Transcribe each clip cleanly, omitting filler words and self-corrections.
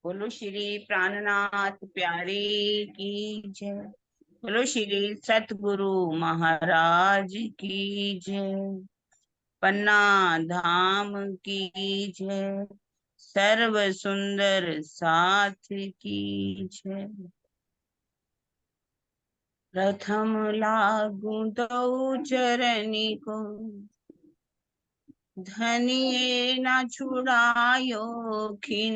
बोलो श्री प्राणनाथ प्यारे की जय। बोलो श्री सतगुरु महाराज की जय। पन्ना धाम की जय। सर्व सुंदर साथ की जय। प्रथम लागू दो चरनी को, धनिये न छुड़ायो खिन।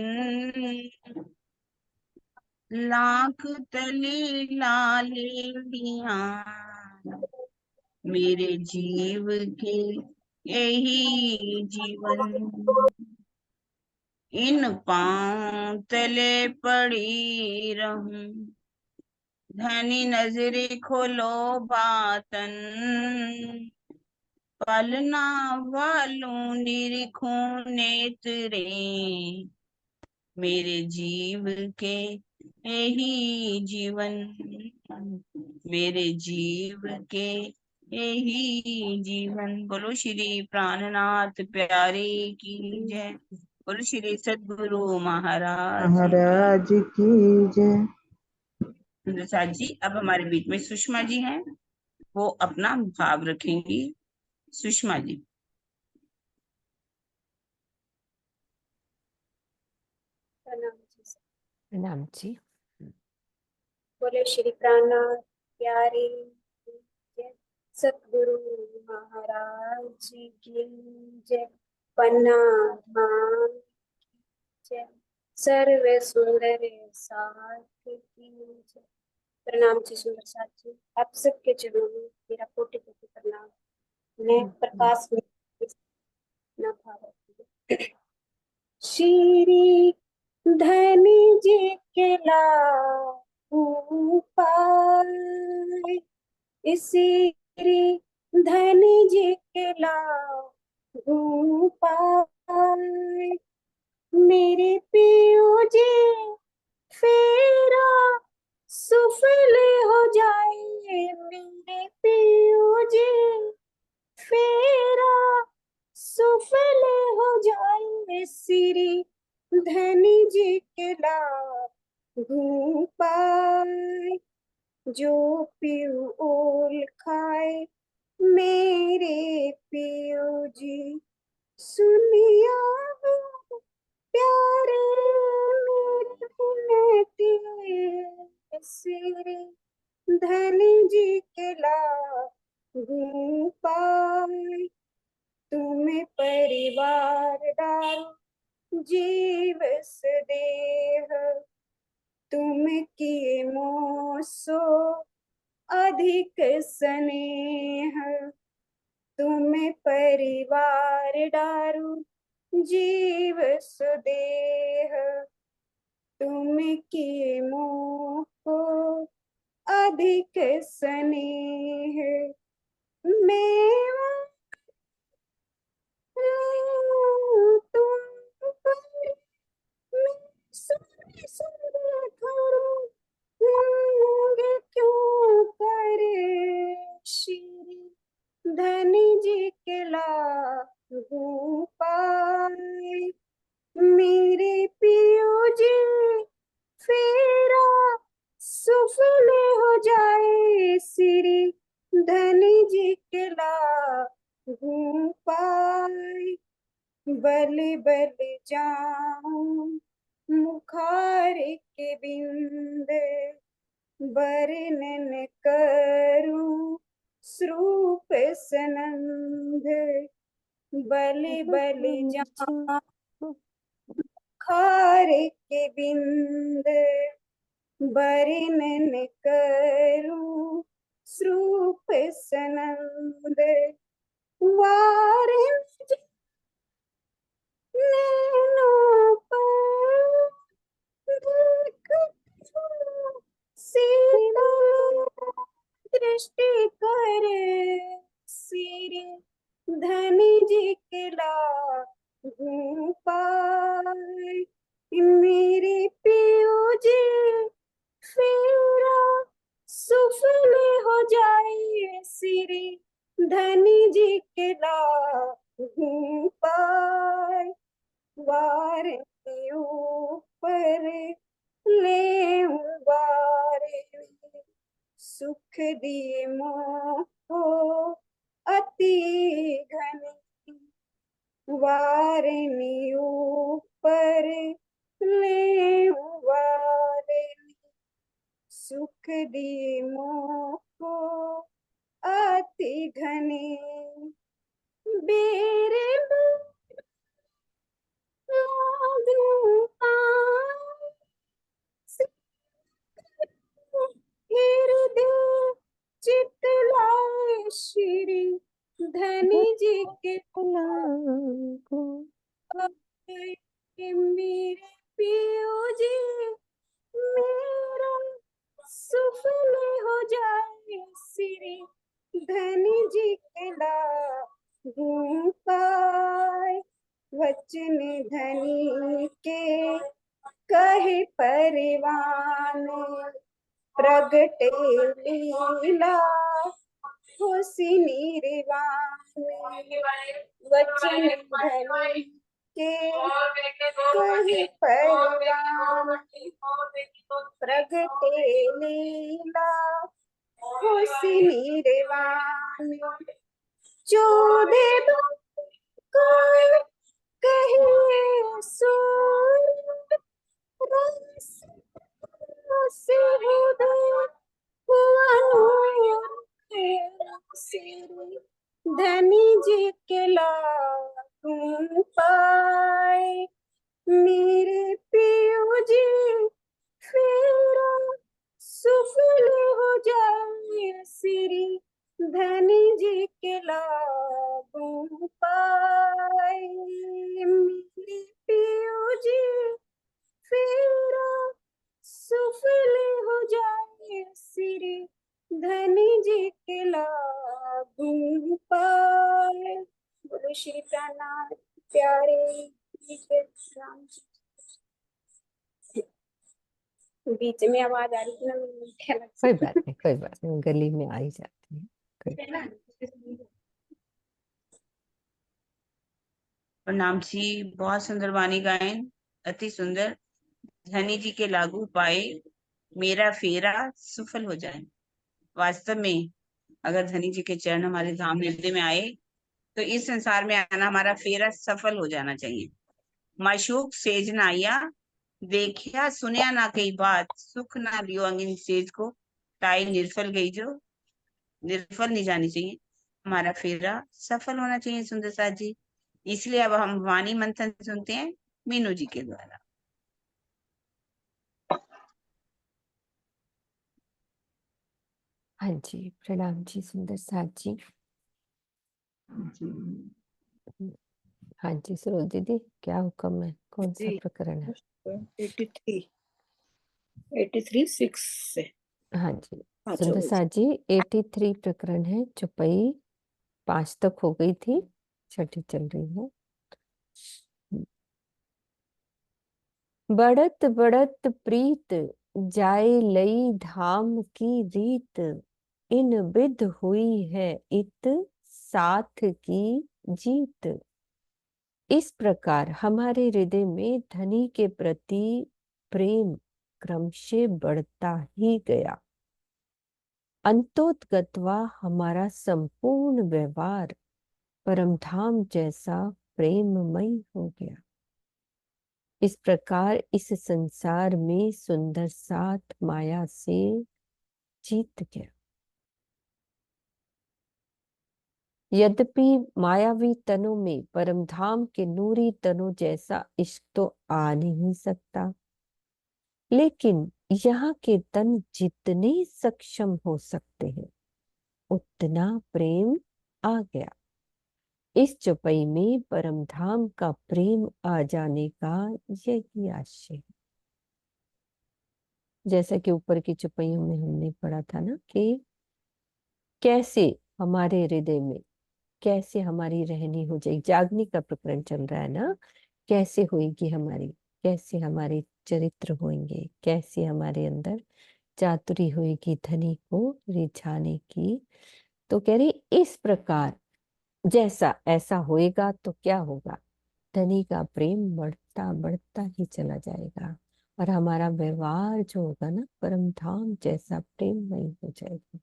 लाख तली लालिया मेरे जीव के यही जीवन। इन पांव तले पड़ी रहूं, धनी नजरे खोलो बातन। पलना वालों निरीखों नेत्रे मेरे जीव के यही जीवन। मेरे जीव के यही जीवन। बोलो श्री प्राणनाथ प्यारे की जय। बोलो श्री सद्गुरु महाराज की जय। प्रसाद जी अब हमारे बीच में सुषमा जी हैं, वो अपना भाव रखेंगी। सुषमा जी। प्रणाम जी। बोले श्री प्राणनाथ प्यारे जय। सतगुरु महाराज की जय। पन्ना धाम की जय। सर्व सुंदर साथ की जय। प्रणाम जी सुंदर साथ जी, आप सबके चरणों में मेरा कोटि कोटि प्रणाम। मैं प्रकाश में अपना भाव रखती हूँ। श्री धनी जी के पाए, श्री धनी जी के पाए। मेरे पियो जी फेरा सुफल हो जाए। मेरे पियो जी फेरा सुफल हो जाए। श्री धनी जी के पाए, जो पीऊ ओल खाए मेरे पियो जी। सुनिया प्यारे मेरे श्री धनी जी के पाए। तुम्हें परिवार डारो जीव सदेह, तुम किए मोसो अधिक स्नेह। तुम्हें परिवार डारो जीव सदेह, तुम किए मोह अधिक स्नेह। मैं तुम पर मैं सुने सुने करूं, क्यों करे। श्री धनी जी के पाए, मेरे पियो जी फेरा सुफल हो जाए। श्री धनी जी के पाए, बलि बलि जाऊं मुखार के बिंद, वर्णन करूं स्वरूप सनंद। बलि बलि जाऊं मुखार के बिंद, वर्णन करूं स्वरूप सनंद। वारे नैनों पर शीतल दृष्टि करे। श्री धनी जी के पाए, मेरे पियो जी फेरा सुफल हो जाए। श्री धनी जी के पाए, वार के ऊपर दिए मोह को अति घनी, वारिनी ऊपर ले वारिनी, सुख दिए मोह को अति घनी, बेरे लागू पाँव से हृदय चित लाए श्री धनी जी के लागू पाए, मेरे पियो जी मेरा सुफल हो जाए श्री धनी जी के लागू पाए, वचन धनी के कहे परिवान, प्रगटे लीला खुशी निर्वाण, वचन धनी के कहे परिवान, प्रगटे लीला खुशी निर्वाण, चौदे को कहे सुर रस से हृदय धनी जी के लागू पाए, मेरे पियो जी फेरा सुफल हो जाए श्री धनी जी के लागू पाए, मेरे पियो जी फेरा सुफल हो जाए श्री धनी जी के लागू पाए। बोलो श्री प्राणनाथ प्यारे राम जी। बीच में आवाज आ रही थी ना, मुझे क्या लगता कोई बात नहीं, कोई बात नहीं, गली में आई जाती है। प्रणाम जी, बहुत सुंदर वाणी गायन, अति सुंदर। धनी जी के लागू पाए, मेरा फेरा सफल हो जाए। वास्तव में अगर धनी जी के चरण हमारे धाम हृदय में आए तो इस संसार में आना हमारा फेरा सफल हो जाना चाहिए। माशूक सेज ना आया, देखिया सुनिया ना कई बात, सुख ना लियो अंगिन सेज को, ताई निर्फल गई जो, निर्फल नहीं जानी चाहिए, हमारा फेरा सफल होना चाहिए। सुंदर साथ जी, इसलिए अब हम वाणी मंथन सुनते हैं मीनू जी के द्वारा। हाँ जी, प्रणाम जी सुंदर साथ जी। हाँ जी सरोज दीदी, क्या हुक्म है, कौन सा जी। प्रकरण है? 83 6 से। हाँ जी हाँ, सुंदर चलो। साथ जी, 83 प्रकरण है। चौपाई 5 तक हो गई थी, छठी चल रही है। बढ़त बढ़त प्रीत, जाए लई धाम की रीत, इन विध हुई है इत साथ की जीत। इस प्रकार हमारे हृदय में धनी के प्रति प्रेम क्रमशः बढ़ता ही गया। अंतोतगत्वा हमारा संपूर्ण व्यवहार परमधाम जैसा प्रेममय हो गया। इस प्रकार इस संसार में सुंदर साथ माया से जीत गया। यद्यपि मायावी तनों में परमधाम के नूरी तनों जैसा इश्क तो आ नहीं सकता, लेकिन यहाँ के तन जितने सक्षम हो सकते हैं उतना प्रेम आ गया। इस चौपाई में परमधाम का प्रेम आ जाने का यही आशय है। जैसा कि ऊपर की चौपाइयों में हमने पढ़ा था ना कि कैसे हमारे हृदय में कैसे हमारी रहनी हो जाएगी। जागने का प्रकरण चल रहा है ना, कैसे होएगी हमारी, कैसे हमारे चरित्र होंगे, कैसे हमारे अंदर चातुरी होएगी धनी को रिझाने की। तो कह रही इस प्रकार जैसा ऐसा होएगा तो क्या होगा, धनी का प्रेम बढ़ता बढ़ता ही चला जाएगा और हमारा व्यवहार जो होगा ना परमधाम जैसा प्रेममय हो जाएगा।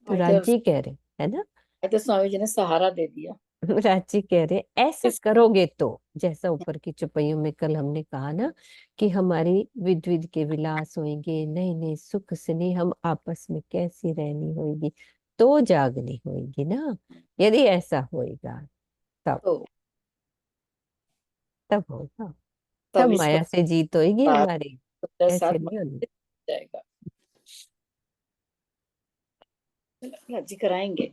तो आज राजी कह रहे है ना, तो स्वामी जी ने सहारा दे दिया। राजी कह रहे ऐसा इस करोगे तो, जैसा ऊपर की चुपैयों में कल हमने कहा ना कि हमारी विध विध के विलास होंगे, नए नए सुख से नहीं, हम आपस में कैसी रहनी होगी, तो जागनी होगी ना। यदि ऐसा होएगा तब, तो तब होगा, तब तब इस माया से जीत होगी बार हमारी, साथ ऐसे नहीं होनी। जाएगा। राजी कराएंगे।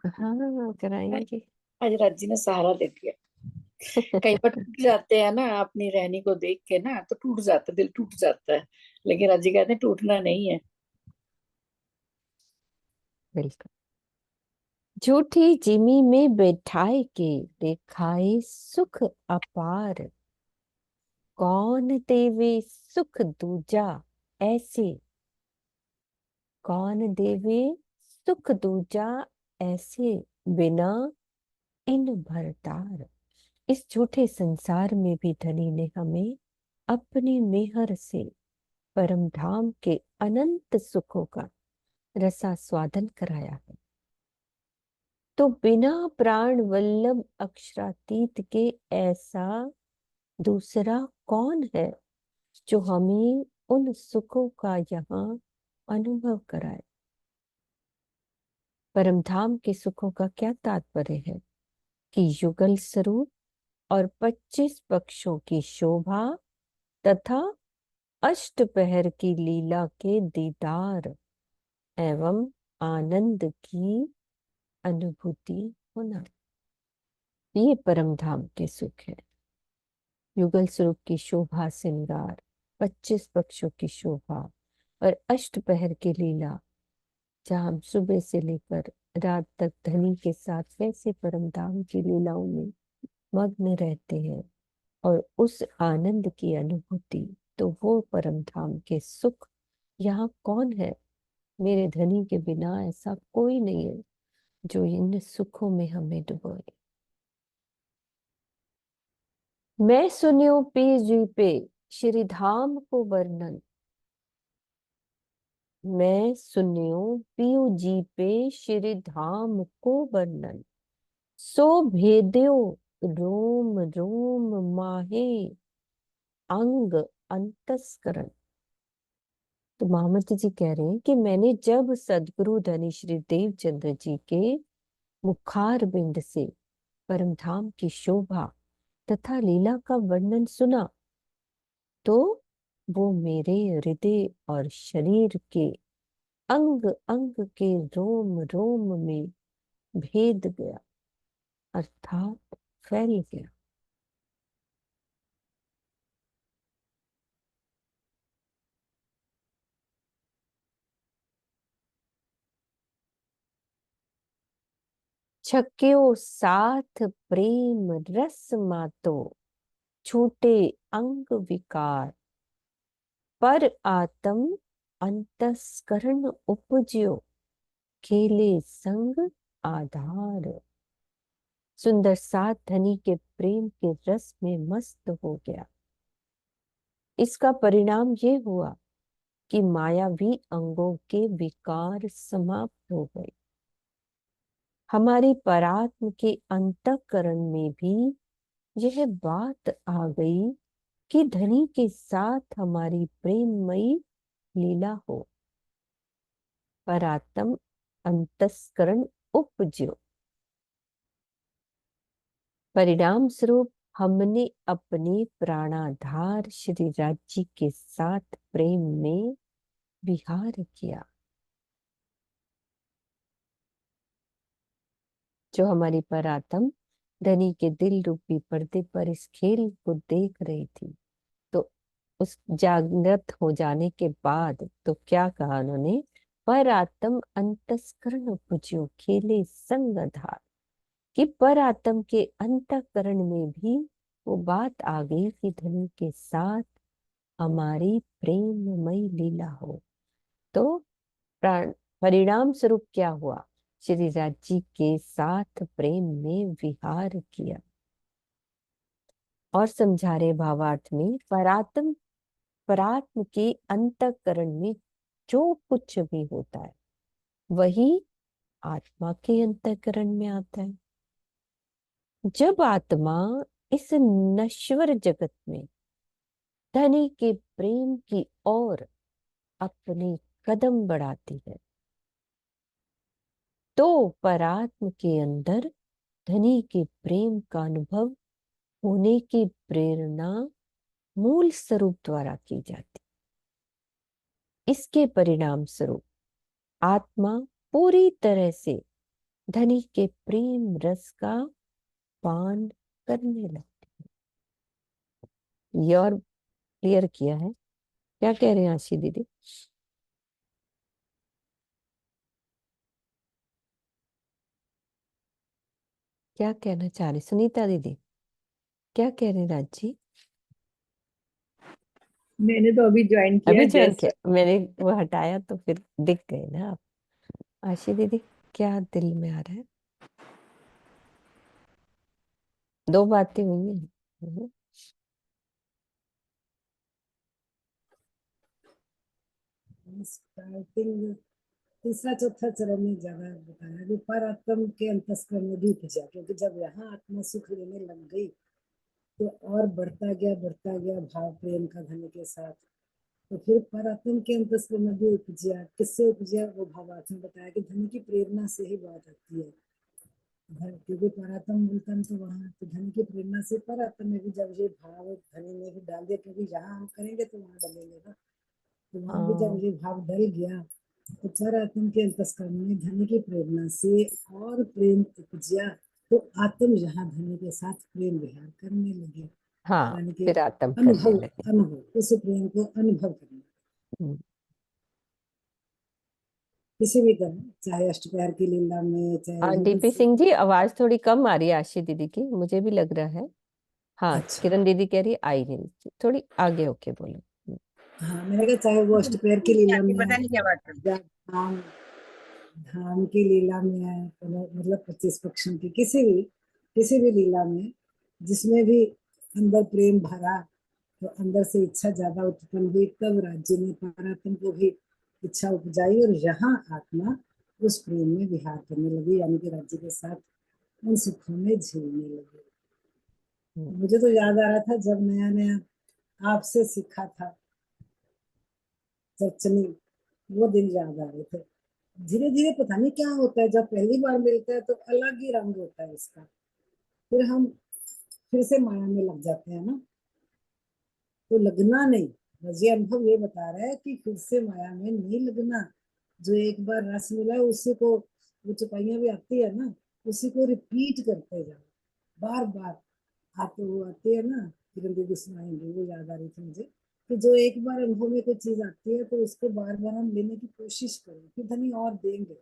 हाँ कराएंगे। आज राजी ने सहारा दे दिया। कई बार टूट जाते हैं ना, अपनी रहनी को देख के ना, तो टूट जाता है, दिल टूट जाता है। लेकिन राजी कहते हैं टूटना नहीं है। बिल्कुल। झूठी जिमी में बैठाए के दिखाए सुख अपार, कौन देवे सुख दूजा ऐसे, कौन देवे सुख दूजा ऐसे, बिना इन भरतार। इस झूठे संसार में भी धनी ने हमें अपनी मेहर से परम धाम के अनंत सुखों का रसास्वादन कराया है। तो बिना प्राण वल्लभ अक्षरातीत के ऐसा दूसरा कौन है जो हमें उन सुखों का यहाँ अनुभव कराए। परमधाम के सुखों का क्या तात्पर्य है कि युगल स्वरूप और 25 पक्षों की शोभा तथा अष्टपहर की लीला के दीदार एवं आनंद की अनुभूति होना, ये परमधाम के सुख है। युगल स्वरूप की शोभा श्रृंगार, 25 पक्षों की शोभा और अष्टपहर की लीला, जहाँ हम सुबह से लेकर रात तक धनी के साथ कैसे परमधाम की लीलाओं में मग्न रहते हैं और उस आनंद की अनुभूति, तो वो परमधाम के सुख यहाँ कौन है। मेरे धनी के बिना ऐसा कोई नहीं है जो इन सुखों में हमें डुबोए। मैं सुनियो पी जी पे श्री धाम को वर्णन, मैं सुनियो पीयू जी पे श्री धाम को वर्णन, सो भेद्यो रोम रोम माहे अंग अंतस्करण। तो महामती जी कह रहे हैं कि मैंने जब सदगुरु धनी श्री देवचंद्र जी के मुखार बिंद से परमधाम की शोभा तथा लीला का वर्णन सुना, तो वो मेरे हृदय और शरीर के अंग अंग के रोम रोम में भेद गया, अर्थात फैल गया। छक्यो साथ प्रेम रस मातो, छूटे अंग विकार, पर आत्म अंतस्करण उपज्यो, खेले संग आधार। सुंदर साथ धनी के प्रेम के रस में मस्त हो गया। इसका परिणाम ये हुआ कि मायावी अंगों के विकार समाप्त हो गए। हमारी परात्म के अंतःकरण में भी यह बात आ गई कि धनी के साथ हमारी प्रेममयी लीला हो, परात्म अंतस्करण उपज्यो। परिणाम स्वरूप हमने अपने प्राणाधार श्री राज्य के साथ प्रेम में विहार किया। जो हमारी परात्म धनी के दिल रूपी पर्दे पर इस खेल को देख रही थी, तो उस जागृत हो जाने के बाद तो क्या कहा उन्होंने, पर आत्म अंतस्करण उपज्यो खेले संग आधार। कि पर आत्म के अंतःकरण में भी वो बात आ गई कि धनी के साथ हमारी प्रेममयी लीला हो। तो प्राण परिणाम स्वरूप क्या हुआ, श्री राज्य के साथ प्रेम में विहार किया। और समझा रहे भावार्थ में, परात्म के अंतःकरण में जो कुछ भी होता है वही आत्मा के अंतःकरण में आता है। जब आत्मा इस नश्वर जगत में धनी के प्रेम की ओर अपने कदम बढ़ाती है, तो परात्म के अंदर धनी के प्रेम का अनुभव होने की प्रेरणा मूल स्वरूप द्वारा की जाती। इसके परिणाम स्वरूप आत्मा पूरी तरह से धनी के प्रेम रस का पान करने लगती। ये और क्लियर किया है। क्या कह रहे हैं आशी दीदी? क्या कहना चाह रही सुनीता दीदी? क्या कह रहे हैं राज जी? मैंने तो अभी ज्वाइन किया अभी ज्वाइन जस्ट। किया मैंने, वो हटाया तो फिर दिख गए ना आप। आशी दीदी क्या दिल में आ रहा है? दो बातें हुई हैं। स्टार्टिंग तीसरा चौथा चरण में ज्यादा बताया कि पर आत्म के अंतस्करण में भी उपजा, क्योंकि जब यहाँ आत्मा सुख लेने लग गई तो और बढ़ता गया भाव प्रेम का धन के साथ। तो फिर पर आत्म के अंतस्करण में भी उपजा। किससे उपजा? वो भावार्थ में बताया कि धन की प्रेरणा से ही बात आती है। क्योंकि परात्म मूलतन तो वहाँ, तो धन की प्रेरणा से परात्म में भी जब ये भाव धनी में भी डाल दिया, क्योंकि यहाँ हम करेंगे तो वहाँ डलेंगे ना, तो वहां भी जब हाँ ये भाव डल गया तो चार आत्म के अंतस्करण में धन की प्रेरणा से और प्रेम उपजा, तो आत्म यहाँ धन के साथ प्रेम विहार करने लगे। हाँ, यानी कि फिर आत्म करने अनुभव लगे। अनुभव उस प्रेम को अनुभव करना हम्म, किसी भी तरह, चाहे अष्टप्रहर की लीला में, चाहे युद्ध डीपी से। सिंह जी आवाज थोड़ी कम आ रही है आशी दीदी की, मुझे भी लग रहा है। हाँ, अच्छा, किरण दीदी कह रही आई नहीं, थोड़ी आगे होके बोलो। हाँ, मैंने कहा चाहे वो अष्टप्रहर की लीला आती में पता है नहीं क्या बात कर। या धाम धाम की लीला में है, मतलब 25 पक्षों की किसी भी लीला में जिसमें भी अंदर प्रेम भरा, तो अंदर से इच्छा ज्यादा उत्पन्न हुई, तब राज्य में परात्म को भी इच्छा उपजाई और यहाँ आत्मा उस प्रेम में विहार करने लगी, यानी कि राज्य के साथ उन सुखों में झूलने लगी। मुझे तो याद आ रहा था जब नया नया आपसे सीखा था चर्चनी, वो दिन याद आ रहे थे। धीरे धीरे पता नहीं क्या होता है, जब पहली बार मिलता है तो अलग ही रंग होता है इसका, फिर हम फिर से माया में लग जाते हैं ना। तो लगना नहीं, बस ये अनुभव ये बता रहा है कि फिर से माया में नहीं लगना। जो एक बार रस मिला है उसी को, वो चौपाइयां भी आती है ना, उसी को रिपीट करते जाओ बार बार। आते वो आती है ना, किरण दीदी सुनाएंगे, वो याद आ रही थी मुझे कि जो एक बार अनुभव में कोई चीज आती है तो उसको बार बार हम लेने की कोशिश करें, फिर धनी और देंगे।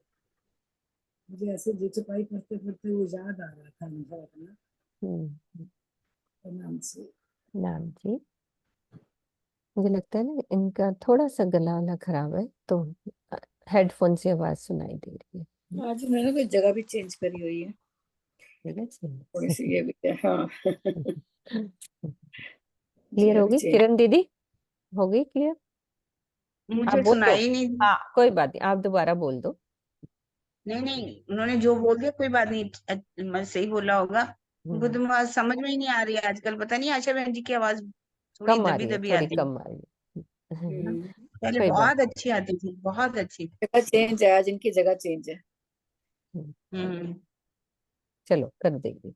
मुझे ऐसे जी चौपाई पढ़ते पढ़ते वो याद आ रहा था अनुभव अपना हम्म, नाम से। नाम जी, मुझे लगता है ना इनका थोड़ा सा गला वाला खराब है, तो हेडफोन से आवाज सुनाई दे रही है। आज उन्होंने कोई जगह भी चेंज करी हुई है, ठीक है थोड़ी जी। सी ये भी है, हाँ। क्लियर जगह हो भी गई चेंज। किरण दीदी? हो गई क्लियर? आप मुझे बोल दो। सुनाई नहीं दी। हाँ कोई बात नहीं, आप दोबारा बोल दो। नहीं नहीं, उन्होंने जो बोल दिया कोई बात नहीं, मैं सही बोला होगा। उनको हम्म, तो आवाज समझ में ही नहीं आ रही है आजकल, पता नहीं आशा बहन जी की आवाज थोड़ी कम आ दबी रही है, दबी थोड़ी आती कम आ रही है। है। हम्म, पहले कोई बात बहुत अच्छी आती थी, बहुत अच्छी। जगह चेंज है, आज इनकी जगह चेंज है। नहीं। हम्म। चलो कर देंगे।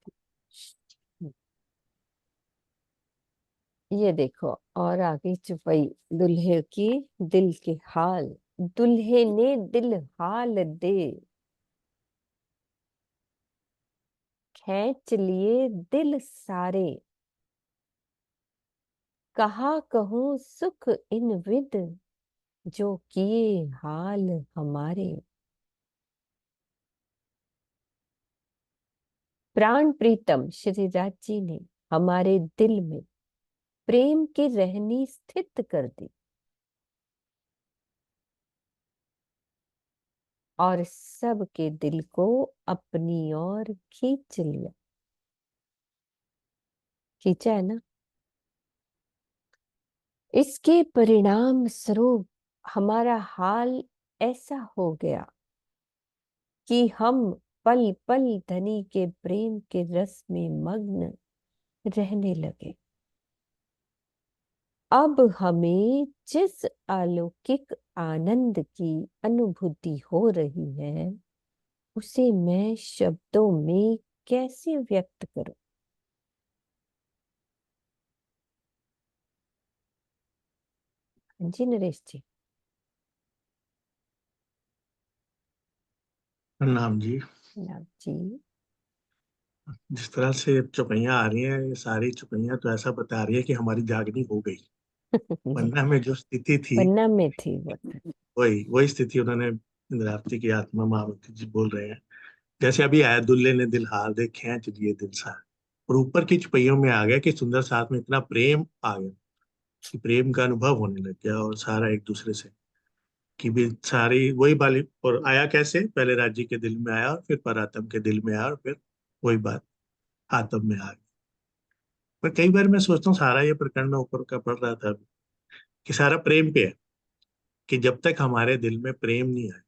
ये देखो, और आगे चुपई दुल्हे की दिल के हाल, दुल्हे ने दिल हाल दे, खींच लिए दिल सारे, कहा कहूँ सुख इन विद, जो किए हाल हमारे। प्राण प्रीतम श्री राज जी ने हमारे दिल में प्रेम की रहनी स्थित कर दी, और सबके दिल को अपनी ओर खींच लिया। खींचा है ना? इसके परिणाम स्वरूप हमारा हाल ऐसा हो गया कि हम पल पल धनी के प्रेम के रस में मग्न रहने लगे। अब हमें जिस अलौकिक आनंद की अनुभूति हो रही है उसे मैं शब्दों में कैसे व्यक्त करूं। जी नरेश जी। प्रणाम जी। नाम जी। जिस तरह से चुपैयां आ रही हैं, ये सारी चुपैयां तो ऐसा बता रही है कि हमारी जागनी हो गई। वरना में जो स्थिति थी पन्ना में थी वो तो। वही वही स्थिति उन्होंने इंद्रावती की आत्मा महावती जी बोल रहे हैं। जैसे अभी आया, दुल्ले ने दिल हार दे खींच लिए दिल सार, और ऊपर की चुपैयों में आ गया कि सुंदर साथ में इतना प्रेम आ गया कि प्रेम का अनुभव होने लग गया, और सारा एक दूसरे से कि भी सारी वही बाली। और आया कैसे, पहले राज्य के दिल में आया और फिर परातम के दिल में आया और फिर वही बात आत्म में आ गई। पर कई बार मैं सोचता हूँ, सारा ये प्रकरण में ऊपर का पढ़ रहा था कि सारा प्रेम पे है, कि जब तक हमारे दिल में प्रेम नहीं आए।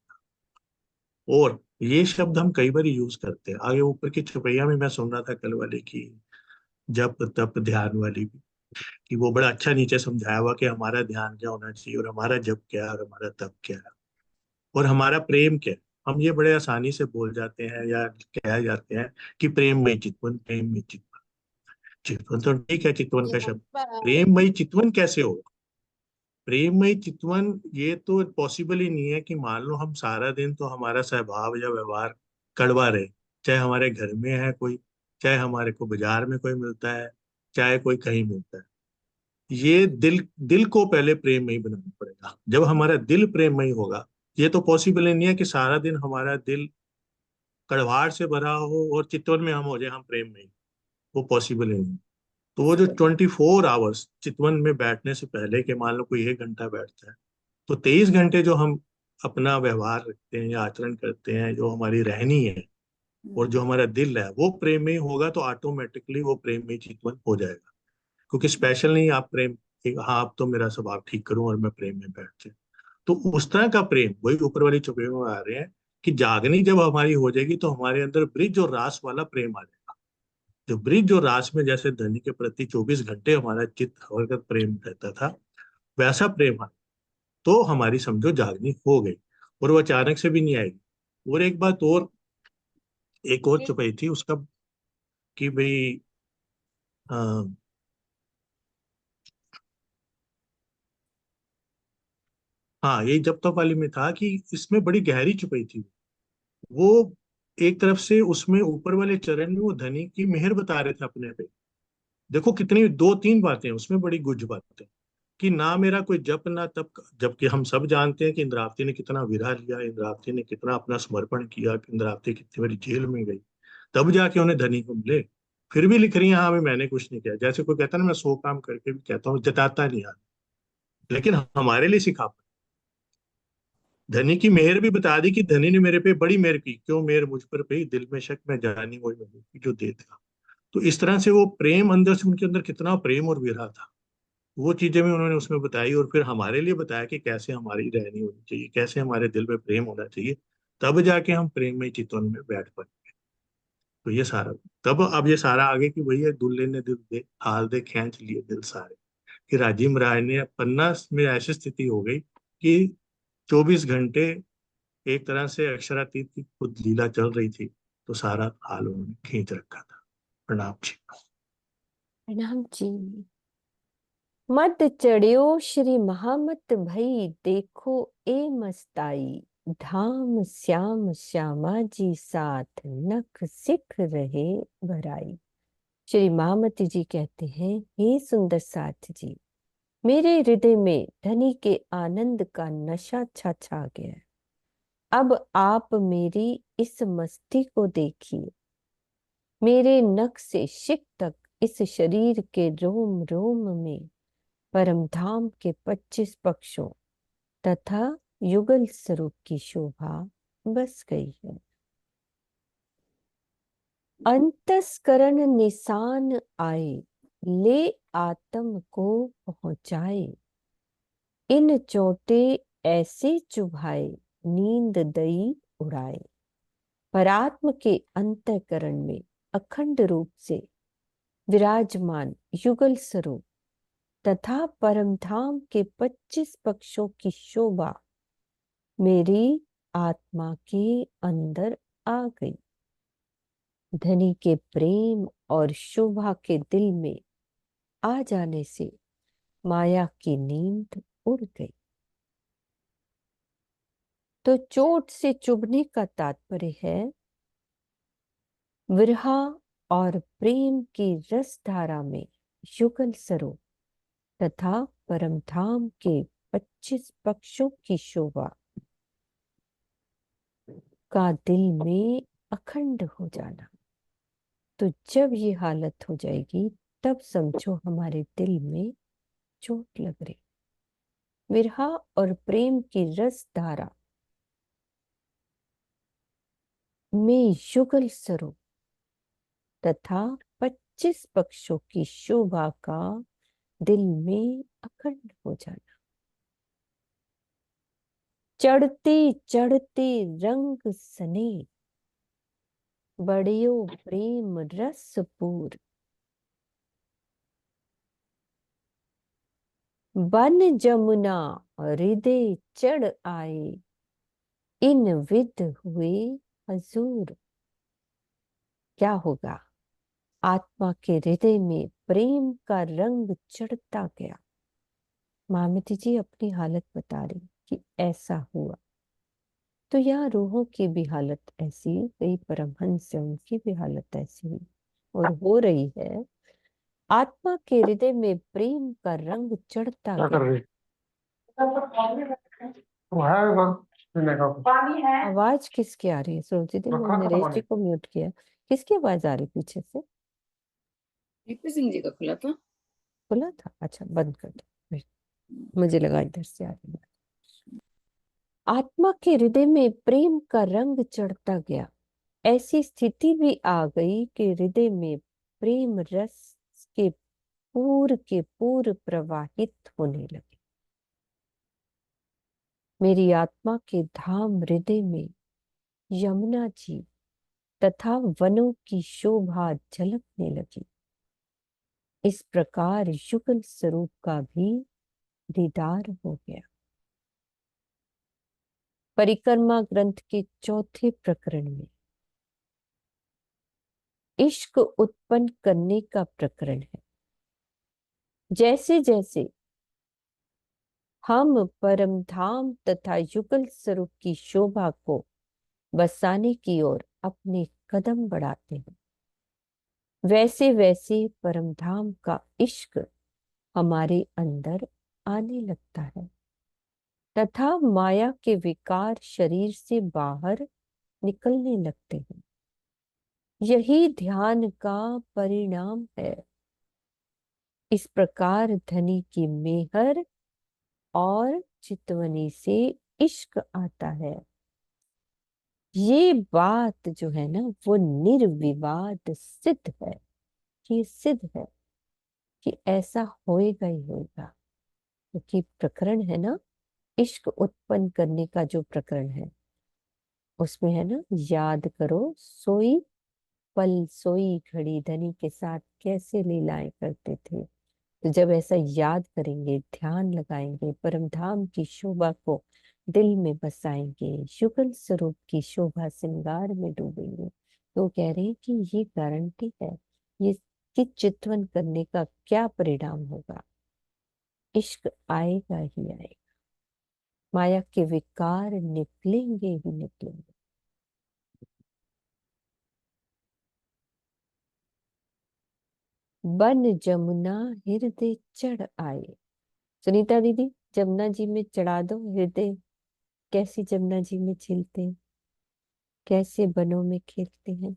और ये शब्द हम कई बार यूज करते हैं। आगे ऊपर की चुपैया में मैं सुन रहा था कल वाले की, जप तप ध्यान वाली भी, कि वो बड़ा अच्छा नीचे समझाया हुआ कि हमारा ध्यान क्या होना चाहिए, और हमारा जप क्या है, और हमारा तप क्या है, और हमारा प्रेम क्या है। हम ये बड़े आसानी से बोल जाते हैं या कह जाते हैं कि प्रेममय चितवन, प्रेममय चितवन। चितवन तो ठीक है, चितवन का शब्द, प्रेममय चितवन कैसे हो। प्रेममय चितवन ये तो पॉसिबल ही नहीं है कि मान लो हम सारा दिन तो हमारा स्वभाव या व्यवहार कड़वा रहे, चाहे हमारे घर में है कोई, चाहे हमारे को बाजार में कोई मिलता है, चाहे कोई कहीं मिलता है। ये दिल दिल को पहले प्रेममय बनाना पड़ेगा। जब हमारा दिल प्रेममय होगा, ये तो पॉसिबल ही नहीं है कि सारा दिन हमारा दिल कड़वाहट से भरा हो और चितवन में हम हो जाए हम प्रेममय, वो पॉसिबल ही नहीं। तो वो जो 24 आवर्स चितवन में बैठने से पहले, के मान लो कोई 1 घंटा बैठता है, तो 23 घंटे जो हम अपना व्यवहार रखते हैं या आचरण करते हैं, जो हमारी रहनी है और जो हमारा दिल है, वो प्रेम में होगा, तो ऑटोमेटिकली वो प्रेम में चितवन हो जाएगा। क्योंकि स्पेशल नहीं आप प्रेम, हाँ अब तो मेरा स्वभाव ठीक करूं और मैं प्रेम में बैठ जाऊं। तो उस तरह का प्रेम वही ऊपर वाली चुपे में आ रहे हैं कि जागनी जब हमारी हो जाएगी तो हमारे अंदर ब्रिज और रास वाला प्रेम आ जाएगा। जो ब्रिज और रास में जैसे धनी के प्रति 24 घंटे हमारा चित्त हरकत प्रेम रहता था, वैसा प्रेम तो हमारी समझो जागनी हो गई। और वो अचानक से भी नहीं आएगी। और एक बात और, एक और चुपाई थी उसका, कि भाई हाँ, हाँ यही जब तक वाली में था कि इसमें बड़ी गहरी छुपाई थी। वो एक तरफ से उसमें ऊपर वाले चरण में वो धनी की मेहर बता रहे थे अपने पे। देखो कितनी 2-3 बातें उसमें बड़ी गुज बातें, कि ना मेरा कोई जप ना तप। जबकि हम सब जानते हैं कि इंद्रावती ने कितना विरह लिया, इंद्रावती ने कितना अपना समर्पण किया, इंद्रावती कितनी बड़ी जेल में गई, तब जाके उन्हें धनी को मिले। फिर भी लिख रही है, हाँ भाई मैंने कुछ नहीं किया। जैसे कोई कहता है ना, मैं 100 काम करके भी कहता हूँ, जताता नहीं यार। लेकिन हमारे लिए सिखा, धनी की मेहर भी बता दी कि धनी ने मेरे पे बड़ी मेहर की। क्यों मेहर मुझ पर पे, दिल में शक मैं जानी वही मैं जो दे देगा। तो इस तरह से वो प्रेम अंदर से, उनके अंदर कितना प्रेम और विरह था, वो चीजें भी उन्होंने उसमें बताई। और फिर हमारे लिए बताया कि कैसे हमारी रहनी होनी चाहिए, कैसे हमारे दिल में प्रेम होना चाहिए, तब जाके हम प्रेम में चितवन में बैठ पाए। तो ये सारा, तब अब ये सारा आगे की वही है, दुल्ले ने दिल दे हाल दे खींच लिए दिल सारे, कि राजीव महाराज ने पन्ना में ऐसी स्थिति हो गई कि 24 घंटे एक तरह से अक्षरातीत की खुद लीला चल रही थी, तो सारा हाल उन्होंने खींच रखा था। प्रणाम जी। प्रणाम जी। मद चढ़ियो श्री महामत भई, देखो ए मस्ताई, धाम श्याम श्यामा जी साथ, नख सिख रहे भराई। श्री महामती जी कहते हैं, हे सुंदर साथ जी, मेरे हृदय में धनी के आनंद का नशा छा छा गया है। अब आप मेरी इस मस्ती को देखिए। मेरे नख से शिक तक इस शरीर के रोम रोम में परम धाम के 25 पक्षों तथा युगल स्वरूप की शोभा बस गई है। अंतस्करण निशान आए, ले आत्म को पहुंचाए। इन चोटे ऐसे चुभाए, नींद दई उड़ाए। परात्म के अंतःकरण में अखंड रूप से विराजमान युगल स्वरूप तथा परम धाम के 25 पक्षों की शोभा मेरी आत्मा के अंदर आ गई। धनी के प्रेम और शोभा के दिल में आ जाने से माया की नींद उड़ गई। तो चोट से चुभने का तात्पर्य है विरहा और प्रेम की रस धारा में युगल स्वरूप तथा परम धाम के 25 पक्षों की शोभा का दिल में अखंड हो जाना। तो जब ये हालत हो जाएगी तब समझो हमारे दिल में चोट लग रही। विरहा और प्रेम की रस धारा में युगल स्वरूप तथा 25 पक्षों की शोभा का दिल में अखंड हो जाना। चढ़ते चढ़ते रंग सने बड़ियो प्रेम रस पूर। बन जमुना हृदय चढ़ आए इन विद हुए हजूर। क्या होगा? आत्मा के हृदय में प्रेम का रंग चढ़ता गया। मामती जी अपनी हालत बता रही कि ऐसा हुआ। तो यहाँ रूहों की भी हालत ऐसी, कई परमहंस से उनकी भी हालत ऐसी हुई और हो रही है। आत्मा के हृदय में प्रेम का रंग चढ़ता गया। आवाज किसकी आ रही है? सुरजी दी, मैंने नरेश जी को म्यूट किया। किसकी आवाज आ रही पीछे से? वीपी सिंह जी का खुला था। खुला था? अच्छा, बंद कर दो। मुझे लगा इधर से आ रही है। आत्मा के हृदय में प्रेम का रंग चढ़ता गया। ऐसी स्थिति भी आ गई कि हृदय में प्रेम रस के पूर प्रवाहित होने लगे। मेरी आत्मा के धाम हृदय में यमुना जी तथा वनों की शोभा झलकने लगी। इस प्रकार युगल स्वरूप का भी दीदार हो गया। परिक्रमा ग्रंथ के चौथे प्रकरण में इश्क उत्पन्न करने का प्रकरण है। जैसे जैसे हम परम धाम तथा युगल स्वरूप की शोभा को बसाने की ओर अपने कदम बढ़ाते हैं, वैसे वैसे परम धाम का इश्क हमारे अंदर आने लगता है तथा माया के विकार शरीर से बाहर निकलने लगते हैं। यही ध्यान का परिणाम है। इस प्रकार धनी की मेहर और चितवनी से इश्क आता है। ये बात जो है ना वो निर्विवाद सिद्ध है। ये सिद्ध है कि ऐसा होएगा ही होएगा, क्योंकि प्रकरण है ना, इश्क उत्पन्न करने का जो प्रकरण है उसमें है ना, याद करो सोई पल सोई घड़ी धनी के साथ कैसे लीलाएं करते थे। तो जब ऐसा याद करेंगे, ध्यान लगाएंगे, परम धाम की शोभा को दिल में बसाएंगे, युगल स्वरूप की शोभा श्रृंगार में डूबेंगे, तो कह रहे हैं कि ये गारंटी है, ये कि चितवन करने का क्या परिणाम होगा। इश्क आएगा ही आएगा, माया के विकार निकलेंगे ही निकलेंगे। बन जमुना हृदय चढ़ आए। सुनीता दीदी, जमुना जी में चढ़ा दो हृदय। कैसी जमुना जी में झीलते हैं, कैसे बनों में खेलते हैं।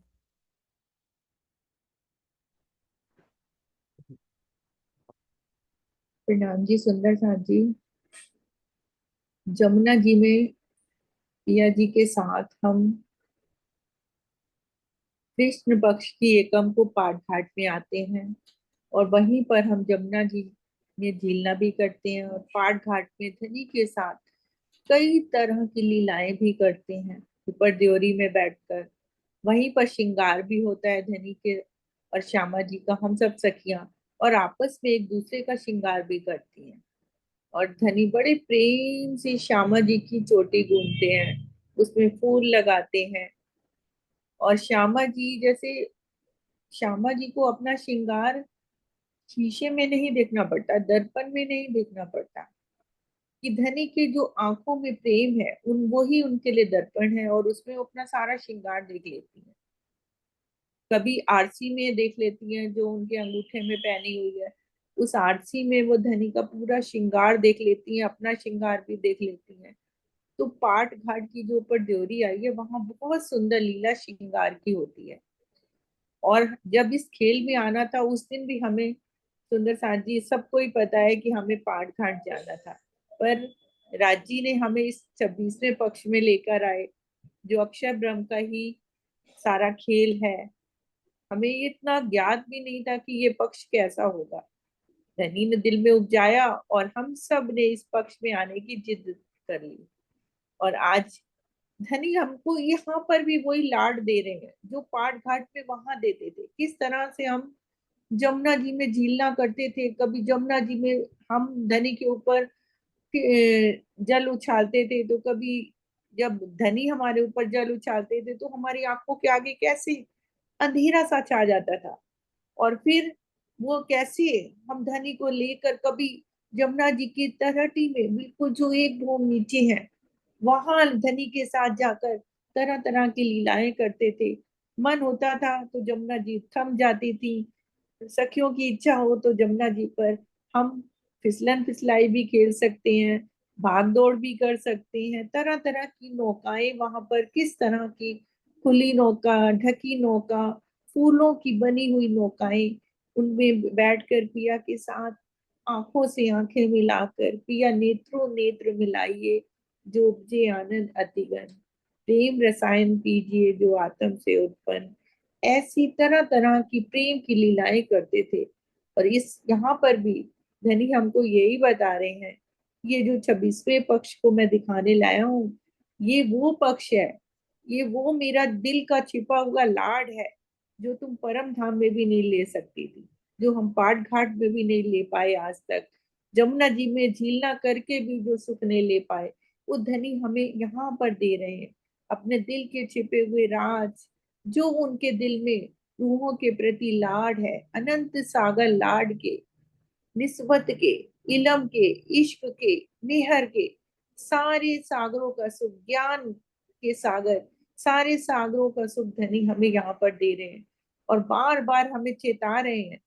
प्रणाम जी सुंदर साथ जी। जमुना जी में पिया जी के साथ हम कृष्ण पक्ष की एकम को पाट घाट में आते हैं और वहीं पर हम जमुना जी में झीलना भी करते हैं और पाट घाट में धनी के साथ कई तरह की लीलाएं भी करते हैं। ऊपर ड्योरी में बैठकर वहीं पर श्रृंगार भी होता है धनी के और श्यामा जी का। हम सब सखियां और आपस में एक दूसरे का श्रृंगार भी करती हैं। और धनी बड़े प्रेम से श्यामा जी की चोटी गूंथते हैं, उसमें फूल लगाते हैं। और श्यामा जी जैसे, श्यामा जी को अपना श्रृंगार शीशे में नहीं देखना पड़ता, दर्पण में नहीं देखना पड़ता, कि धनी के जो आंखों में प्रेम है उन वो ही उनके लिए दर्पण है, और उसमें वो अपना सारा श्रृंगार देख लेती है। कभी आरसी में देख लेती हैं जो उनके अंगूठे में पहनी हुई है, उस आरसी में वो धनी का पूरा श्रृंगार देख लेती हैं, अपना श्रृंगार भी देख लेती हैं। तो पाट घाट की जो ऊपर ड्योरी आई है वहां बहुत सुंदर लीला श्रृंगार की होती है। और जब इस खेल में आना था उस दिन भी हमें, सुंदर साथ जी सबको ही पता है कि हमें पाट घाट जाना था, पर राजी ने हमें इस 26वें पक्ष में लेकर आए, जो अक्षर ब्रह्म का ही सारा खेल है। हमें ये इतना ज्ञात भी नहीं था कि ये पक्ष कैसा होगा। धनी ने दिल में उपजाया और हम सब ने इस पक्ष में आने की जिद कर ली। और आज धनी हमको यहाँ पर भी वही लाड दे रहे हैं जो पाट घाट पे वहां देते थे। किस तरह से हम जमुना जी में झीलना करते थे, कभी जमुना जी में हम धनी के ऊपर जल उछालते थे, तो कभी जब धनी हमारे ऊपर जल उछालते थे तो हमारी आंखों के आगे कैसे अंधेरा सा छा जाता था। और फिर वो कैसे हम धनी को लेकर कभी जमुना जी की तलहटी में, बिल्कुल जो एक भूम नीचे है, वहां धनी के साथ जाकर तरह तरह की लीलाएं करते थे। मन होता था तो जमुना जी थम जाती थी, सखियों की इच्छा हो तो जमुना जी पर हम फिसलन फिसलाई भी खेल सकते हैं, भाग दौड़ भी कर सकते हैं। तरह तरह की नौकाएं वहां पर, किस तरह की खुली नौका, ढकी नौका, फूलों की बनी हुई नौकाएं, उनमें बैठकर पिया के साथ आंखों से आंखें मिलाकर, पिया नेत्रों नेत्र मिलाइए जो उपजे आनंद अतिगन, प्रेम रसायन पीजिए जो आत्म से उत्पन्न। ऐसी तरह तरह की प्रेम की लीलाएं करते थे। और इस यहाँ पर भी धनी हमको यही बता रहे हैं, ये जो 26वें पक्ष को मैं दिखाने लाया हूँ, ये वो पक्ष है, ये वो मेरा दिल का छिपा हुआ लाड है जो तुम परम धाम में भी नहीं ले सकती थी, जो हम पाट घाट में भी नहीं ले पाए आज तक, जमुना जी में झीलना करके भी जो सुख नहीं ले पाए, वो धनी हमें यहाँ पर दे रहे हैं। अपने दिल के छिपे हुए राज, जो उनके दिल में रूहों के प्रति लाड है, अनंत सागर लाड के, निस्बत के, इलम के, इश्क के, मेहर के, सारे सागरों का सुख, ज्ञान के सागर, सारे सागरों का सुख धनी हमें यहाँ पर दे रहे हैं। और बार बार हमें चेता रहे हैं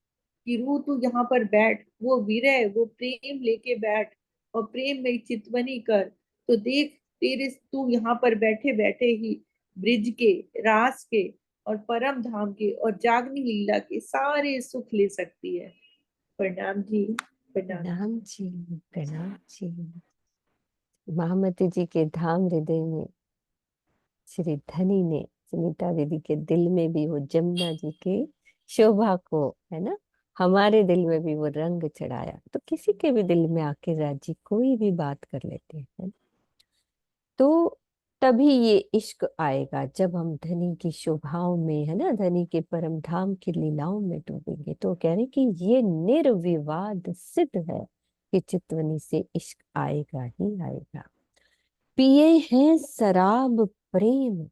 कि रूह तू यहाँ पर बैठ, वो विरह, वो प्रेम लेके बैठ और प्रेम में चितवनी कर, तो देख तेरे तू यहाँ पर बैठे बैठे ही ब्रिज के, रास के और परम धाम के और जागनी लीला के सारे सुख ले सकती है। प्रणाम जी, प्रणाम। प्रणाम जी, प्रणाम जी। महामती जी के धाम हृदय में श्री धनी ने सुनीता दीदी के दिल में भी वो जमुना जी के शोभा को, है ना, हमारे दिल में भी वो रंग चढ़ाया। तो किसी के भी दिल में आके राजी कोई भी बात कर लेते हैं, तो तभी ये इश्क आएगा जब हम धनी की शोभाओं में, है ना, धनी के परम धाम की लीलाओं में डूबेंगे। तो कह रहे कि ये निर्विवाद सिद्ध है कि चितवनी से इश्क आएगा ही आएगा। पिए हैं शराब प्रेम,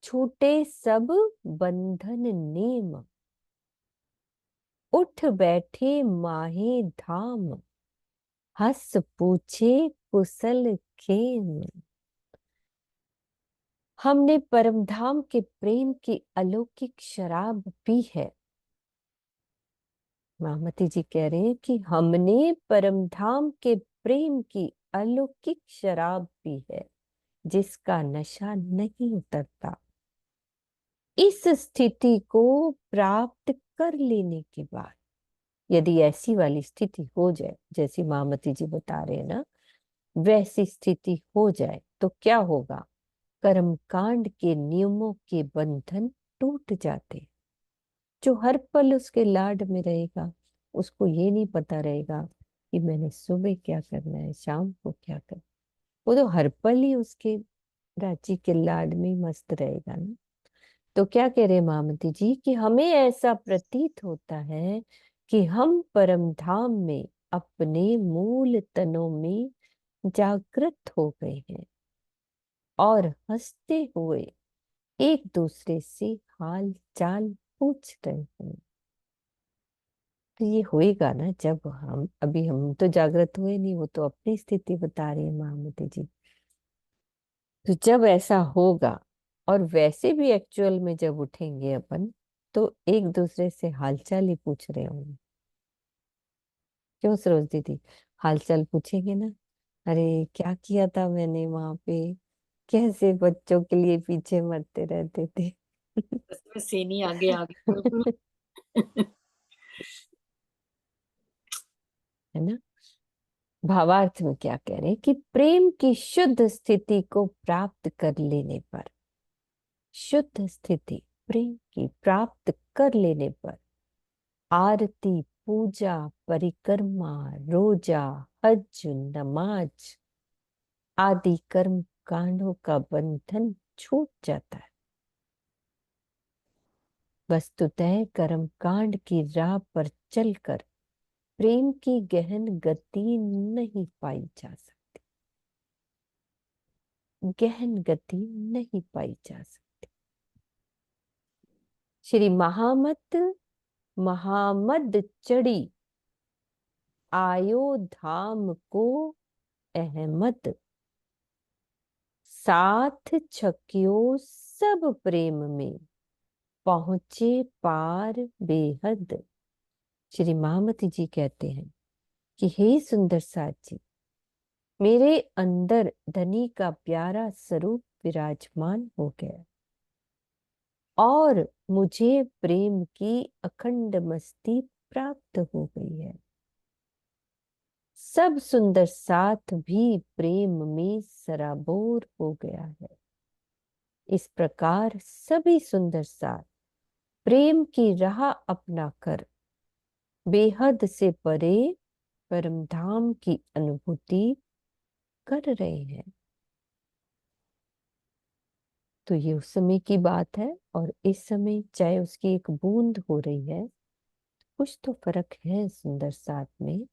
छूटे सब बंधन नेम, उठ बैठे माहे धाम, हंस पूछे कुशल खेम। हमने परमधाम के प्रेम की अलौकिक शराब पी है। महामती जी कह रहे हैं कि हमने परमधाम के प्रेम की अलौकिक शराब पी है, जिसका नशा नहीं उतरता। इस स्थिति को प्राप्त कर लेने के बाद, यदि ऐसी वाली स्थिति हो जाए जैसी महामती जी बता रहे हैं ना, वैसी स्थिति हो जाए तो क्या होगा? कर्मकांड के नियमों के बंधन टूट जाते। जो हर पल उसके लाड में रहेगा, उसको ये नहीं पता रहेगा कि मैंने सुबह क्या करना है, शाम को क्या करना। वो तो हर पल ही उसके राजी के लाड में मस्त रहेगा ना। तो क्या कह रहे महामती जी कि हमें ऐसा प्रतीत होता है कि हम परम धाम में अपने मूल तनों में जागृत हो गए हैं और हंसते हुए एक दूसरे से हाल चाल पूछ रहे हैं। तो ये होएगा ना जब हम तो जागृत हुए नहीं, वो तो अपनी स्थिति बता रही है महामती जी। तो जब ऐसा होगा और वैसे भी एक्चुअल में जब उठेंगे अपन, तो एक दूसरे से हालचाल ही पूछ रहे होंगे। क्यों सरोज दीदी, हालचाल पूछेंगे ना, अरे क्या किया था मैंने वहां पे, कैसे बच्चों के लिए पीछे मरते रहते थे। में सेनी आगे आगे बिल्कुल। है ना। भावार्थ में क्या कह रहे हैं कि प्रेम की शुद्ध स्थिति को प्राप्त कर लेने पर, शुद्ध स्थिति प्रेम की प्राप्त कर लेने पर आरती, पूजा, परिक्रमा, रोजा, हज, नमाज आदि कर्म कांडों का बंधन छूट जाता है। वस्तुतः कर्म कांड की राह पर चलकर प्रेम की गहन गति नहीं पाई जा सकती, गहन गति नहीं पाई जा सकती। श्री महामद चढ़ी आयो धाम को अहमद, साथ छकियो सब प्रेम में पहुंचे पार बेहद। श्री महामती जी कहते हैं कि हे सुंदर साथ जी, मेरे अंदर धनी का प्यारा स्वरूप विराजमान हो गया और मुझे प्रेम की अखंड मस्ती प्राप्त हो गई है। सब सुंदर साथ भी प्रेम में सराबोर हो गया है। इस प्रकार सभी सुंदर साथ प्रेम की राह अपनाकर बेहद से परे परम धाम की अनुभूति कर रहे हैं। तो ये उस समय की बात है, और इस समय चाहे उसकी एक बूंद हो रही है, कुछ तो फर्क है सुंदर साथ में।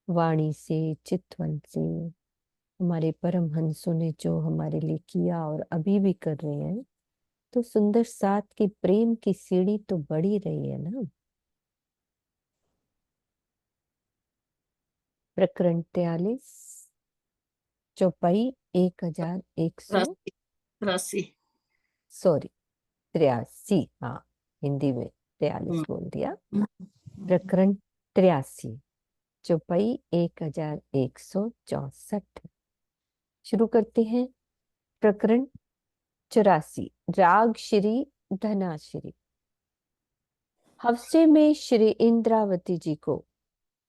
वाणी से, चितवन से, हमारे परमहंसों ने जो हमारे लिए किया और अभी भी कर रहे हैं, तो सुंदर साथ की प्रेम की सीढ़ी तो बढ़ी रही है ना। प्रकरण 43, चौपाई 1100, 83। सॉरी 83, हाँ हिंदी में 43 बोल दिया। प्रकरण 83, चौपाई 1164। शुरू करते हैं। प्रकरण 84, राग श्री धनाश्री। हफ्ते में श्री इंद्रावती जी को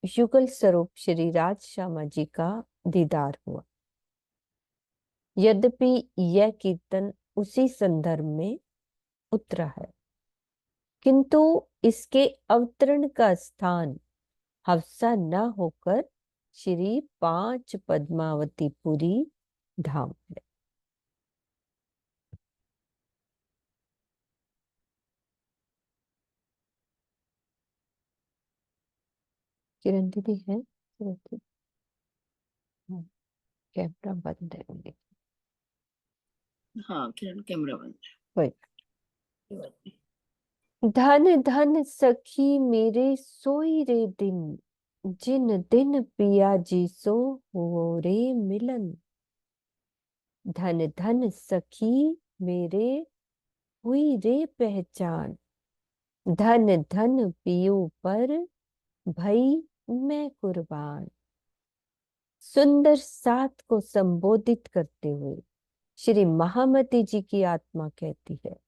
युगल स्वरूप श्री राज श्यामा जी का दीदार हुआ। यद्यपि यह कीर्तन उसी संदर्भ में उतरा है, किंतु इसके अवतरण का स्थान हफ्सा न होकर श्री 5 पद्मावतीपुरी धाम है। किरण दीदी है, कैमरा बंद है मेरी। हाँ किरण कैमरा बंद वही। है, कोई बात नहीं। धन धन सखी मेरे सोई रे दिन, जिन दिन पिया जी सो हो रे मिलन। धन धन सखी मेरे हुई रे पहचान, धन धन पियो पर भई मैं कुर्बान। सुंदर साथ को संबोधित करते हुए श्री महामती जी की आत्मा कहती है,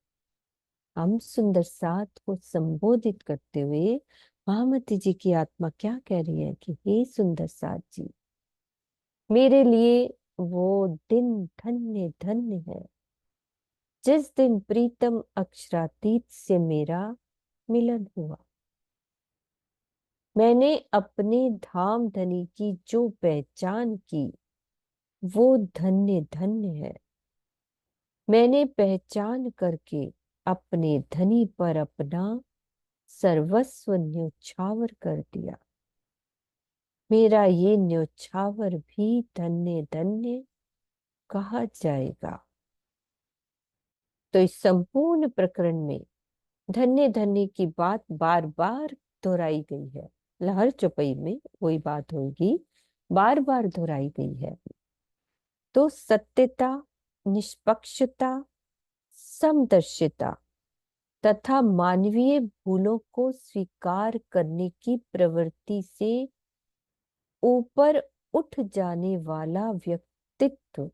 हम सुंदर साथ को संबोधित करते हुए महामती जी की आत्मा क्या कह रही है कि हे सुंदर साथ जी, मेरे लिए वो दिन धन्य धन्य है जिस दिन प्रीतम अक्षरातीत से मेरा मिलन हुआ। मैंने अपने धाम धनी की जो पहचान की वो धन्य धन्य है। मैंने पहचान करके अपने धनी पर अपना सर्वस्व न्योछावर कर दिया। मेरा ये न्योछावर भी धन्य धन्य कहा जाएगा। तो इस संपूर्ण प्रकरण में धन्य धन्य की बात बार बार दोहराई गई है। हर चौपाई में वही बात होगी, बार बार दोहराई गई है। तो सत्यता, निष्पक्षता, समदर्शिता तथा मानवीय भूलों को स्वीकार करने की प्रवृत्ति से ऊपर उठ जाने वाला व्यक्तित्व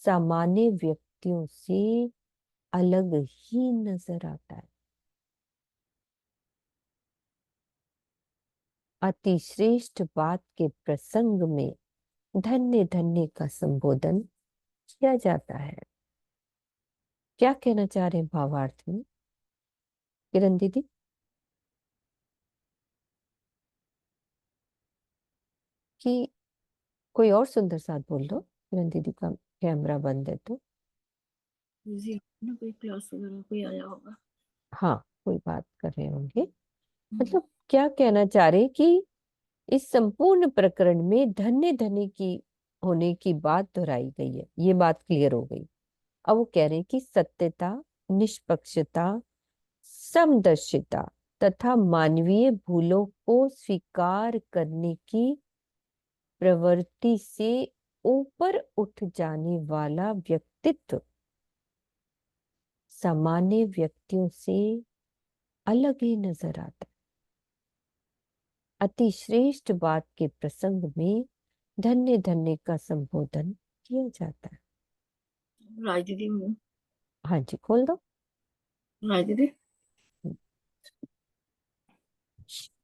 सामान्य व्यक्तियों से अलग ही नजर आता है। अति श्रेष्ठ बात के प्रसंग में धन्य धन्य का संबोधन किया जाता है। क्या कहना चाह रहे हैं भावार्थ में किरण दीदी? कि कोई और सुंदर साथ बोल दो। किरण दीदी का कैमरा बंद है तो। बिजी ना, कोई क्लास वगैरह कोई आया होगा। हाँ, कोई बात कर रहे होंगे। मतलब क्या कहना चाह रहे कि इस संपूर्ण प्रकरण में धन्य धन्य की होने की बात दोहराई गई है। ये बात क्लियर हो गई। अब वो कह रहे हैं कि सत्यता, निष्पक्षता, समदर्शिता तथा मानवीय भूलों को स्वीकार करने की प्रवृत्ति से ऊपर उठ जाने वाला व्यक्तित्व सामान्य व्यक्तियों से अलग ही नजर आता है। अति श्रेष्ठ बात के प्रसंग में धन्य धन्य का संबोधन किया जाता है। राज दीदी, हाँ जी, खोल दो। राज दीदी,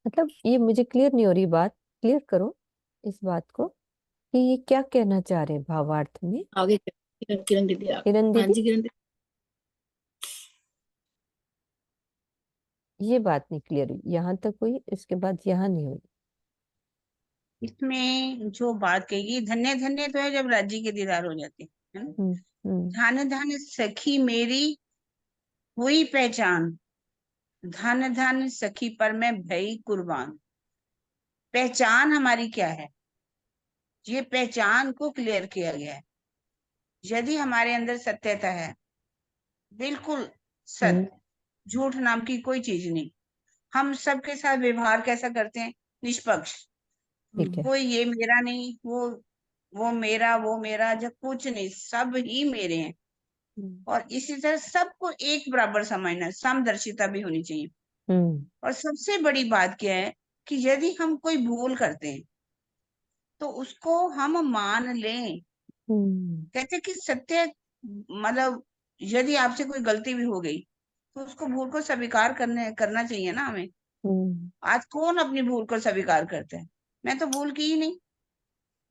मतलब ये मुझे क्लियर नहीं हो रही बात, क्लियर करो इस बात को कि ये क्या कहना चाह रहे हैं भावार्थ में। आगे किरण दीदी, आप। किरण हाँ दीदी, जी किरण दीदी। ये बात नहीं क्लियर हुई, यहाँ तक हुई, इसके बाद यहाँ नहीं हुई। इसमें जो बात कही, धन्य धन्य तो है जब राज्य के दीदार हो जाते हैं ना। धन धन सखी मेरी हुई पहचान, धन धन सखी पर मैं भई कुर्बान। पहचान हमारी क्या है, ये पहचान को क्लियर किया गया है। यदि हमारे अंदर सत्यता है, बिल्कुल सत्य, झूठ नाम की कोई चीज नहीं, हम सबके साथ व्यवहार कैसा करते हैं, निष्पक्ष। ठीक है। कोई ये मेरा नहीं, वो मेरा, वो मेरा, जब कुछ नहीं, सब ही मेरे हैं। और इसी तरह सबको एक बराबर समझना, समदर्शिता भी होनी चाहिए। और सबसे बड़ी बात क्या है कि यदि हम कोई भूल करते हैं तो उसको हम मान लें। कहते कि सत्य, मतलब यदि आपसे कोई गलती भी हो गई तो उसको भूल को स्वीकार करना चाहिए ना हमें। आज कौन अपनी भूल को स्वीकार करता है, मैं तो भूल की ही नहीं।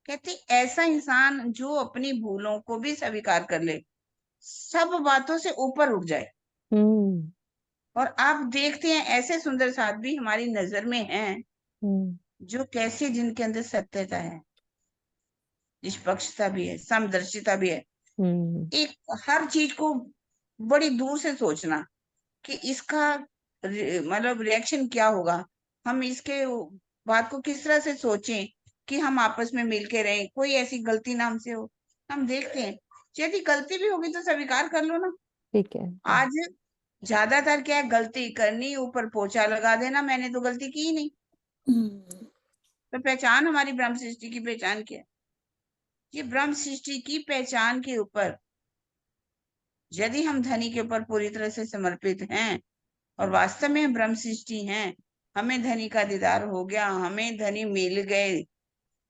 कहते ऐसा इंसान जो अपनी भूलों को भी स्वीकार कर ले, सब बातों से ऊपर उठ जाए। और आप देखते हैं ऐसे सुंदर साथ भी हमारी नजर में हैं जो कैसे, जिनके अंदर सत्यता है, निष्पक्षता भी है, समदर्शिता भी है। एक हर चीज को बड़ी दूर से सोचना कि इसका मतलब रिएक्शन क्या होगा, हम इसके बात को किस तरह से सोचें कि हम आपस में मिलके रहें, कोई ऐसी गलती ना हमसे हो। हम देखते हैं यदि गलती भी होगी तो स्वीकार कर लो ना। ठीक है। आज ज्यादातर क्या है, गलती करनी, ऊपर पोछा लगा देना, मैंने तो गलती की ही नहीं। तो पहचान हमारी ब्रह्म सृष्टि की पहचान क्या है, ये ब्रह्म सृष्टि की पहचान के ऊपर यदि हम धनी के ऊपर पूरी तरह से समर्पित हैं और वास्तव में हम ब्रह्म सृष्टि हैं, हमें धनी का दीदार हो गया, हमें धनी मिल गए,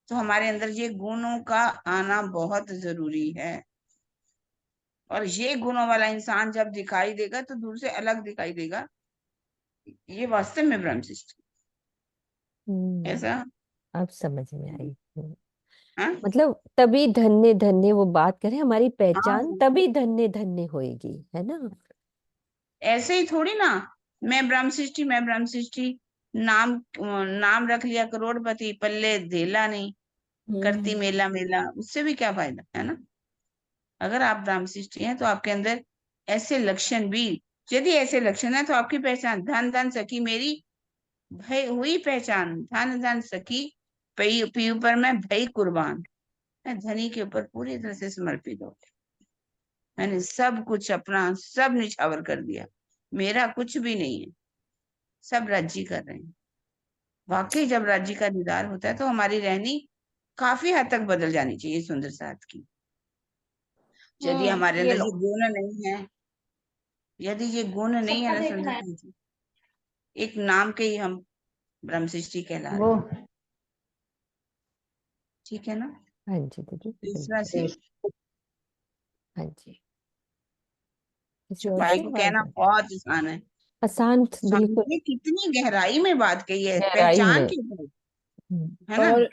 तो हमारे अंदर ये गुणों का आना बहुत जरूरी है। और ये गुणों वाला इंसान जब दिखाई देगा तो दूर से अलग दिखाई देगा, ये वास्तव में ब्रह्म सृष्टि ऐसा। अब समझ में आई। हाँ मतलब तभी धन्य धन्य वो बात करें, हमारी पहचान हाँ, तभी धन्य धन्य होएगी, है ना। ऐसे ही थोड़ी ना, मैं ब्रह्म सृष्टि, मैं ब्रह्म सृष्टि, नाम रख लिया करोड़पति, पल्ले धेला नहीं, करती मेला मेला, उससे भी क्या फायदा, है ना। अगर आप ब्रह्म सृष्टि हैं तो आपके अंदर ऐसे लक्षण भी यदि ऐसे लक्षण है तो आपकी पहचान धन धन सखी मेरी भय हुई पहचान, धन धन सखी पीयू पर मैं भई कुर्बान। मैं धनी के ऊपर पूरी तरह से समर्पित हो गई। मैंने सब कुछ अपना सब निछावर कर दिया, मेरा कुछ भी नहीं है, सब राज्य कर रहे हैं। वाकई जब राज्य का दीदार होता है तो हमारी रहनी काफी हद तक बदल जानी चाहिए सुंदर साथ की। यदि हमारे ये अंदर लो ये गुण नहीं है, यदि ये गुण नहीं है सबका ना देखना सुंदर है। साथ जी, एक नाम के ही हम ब्रह्म सृष्टि कहला वो रहे हैं। ठीक है ना। हाँ जी दीदी, तीसरा बिल्कुल। सी हाँ जी, किसी और छुपाई की को आवाज कहना है? बहुत आसान है। आसान, स्वामी बिल्कुल ने कितनी गहराई में बात कही है गहराई पहचान में। के ऊपर, हम्म। है ना। और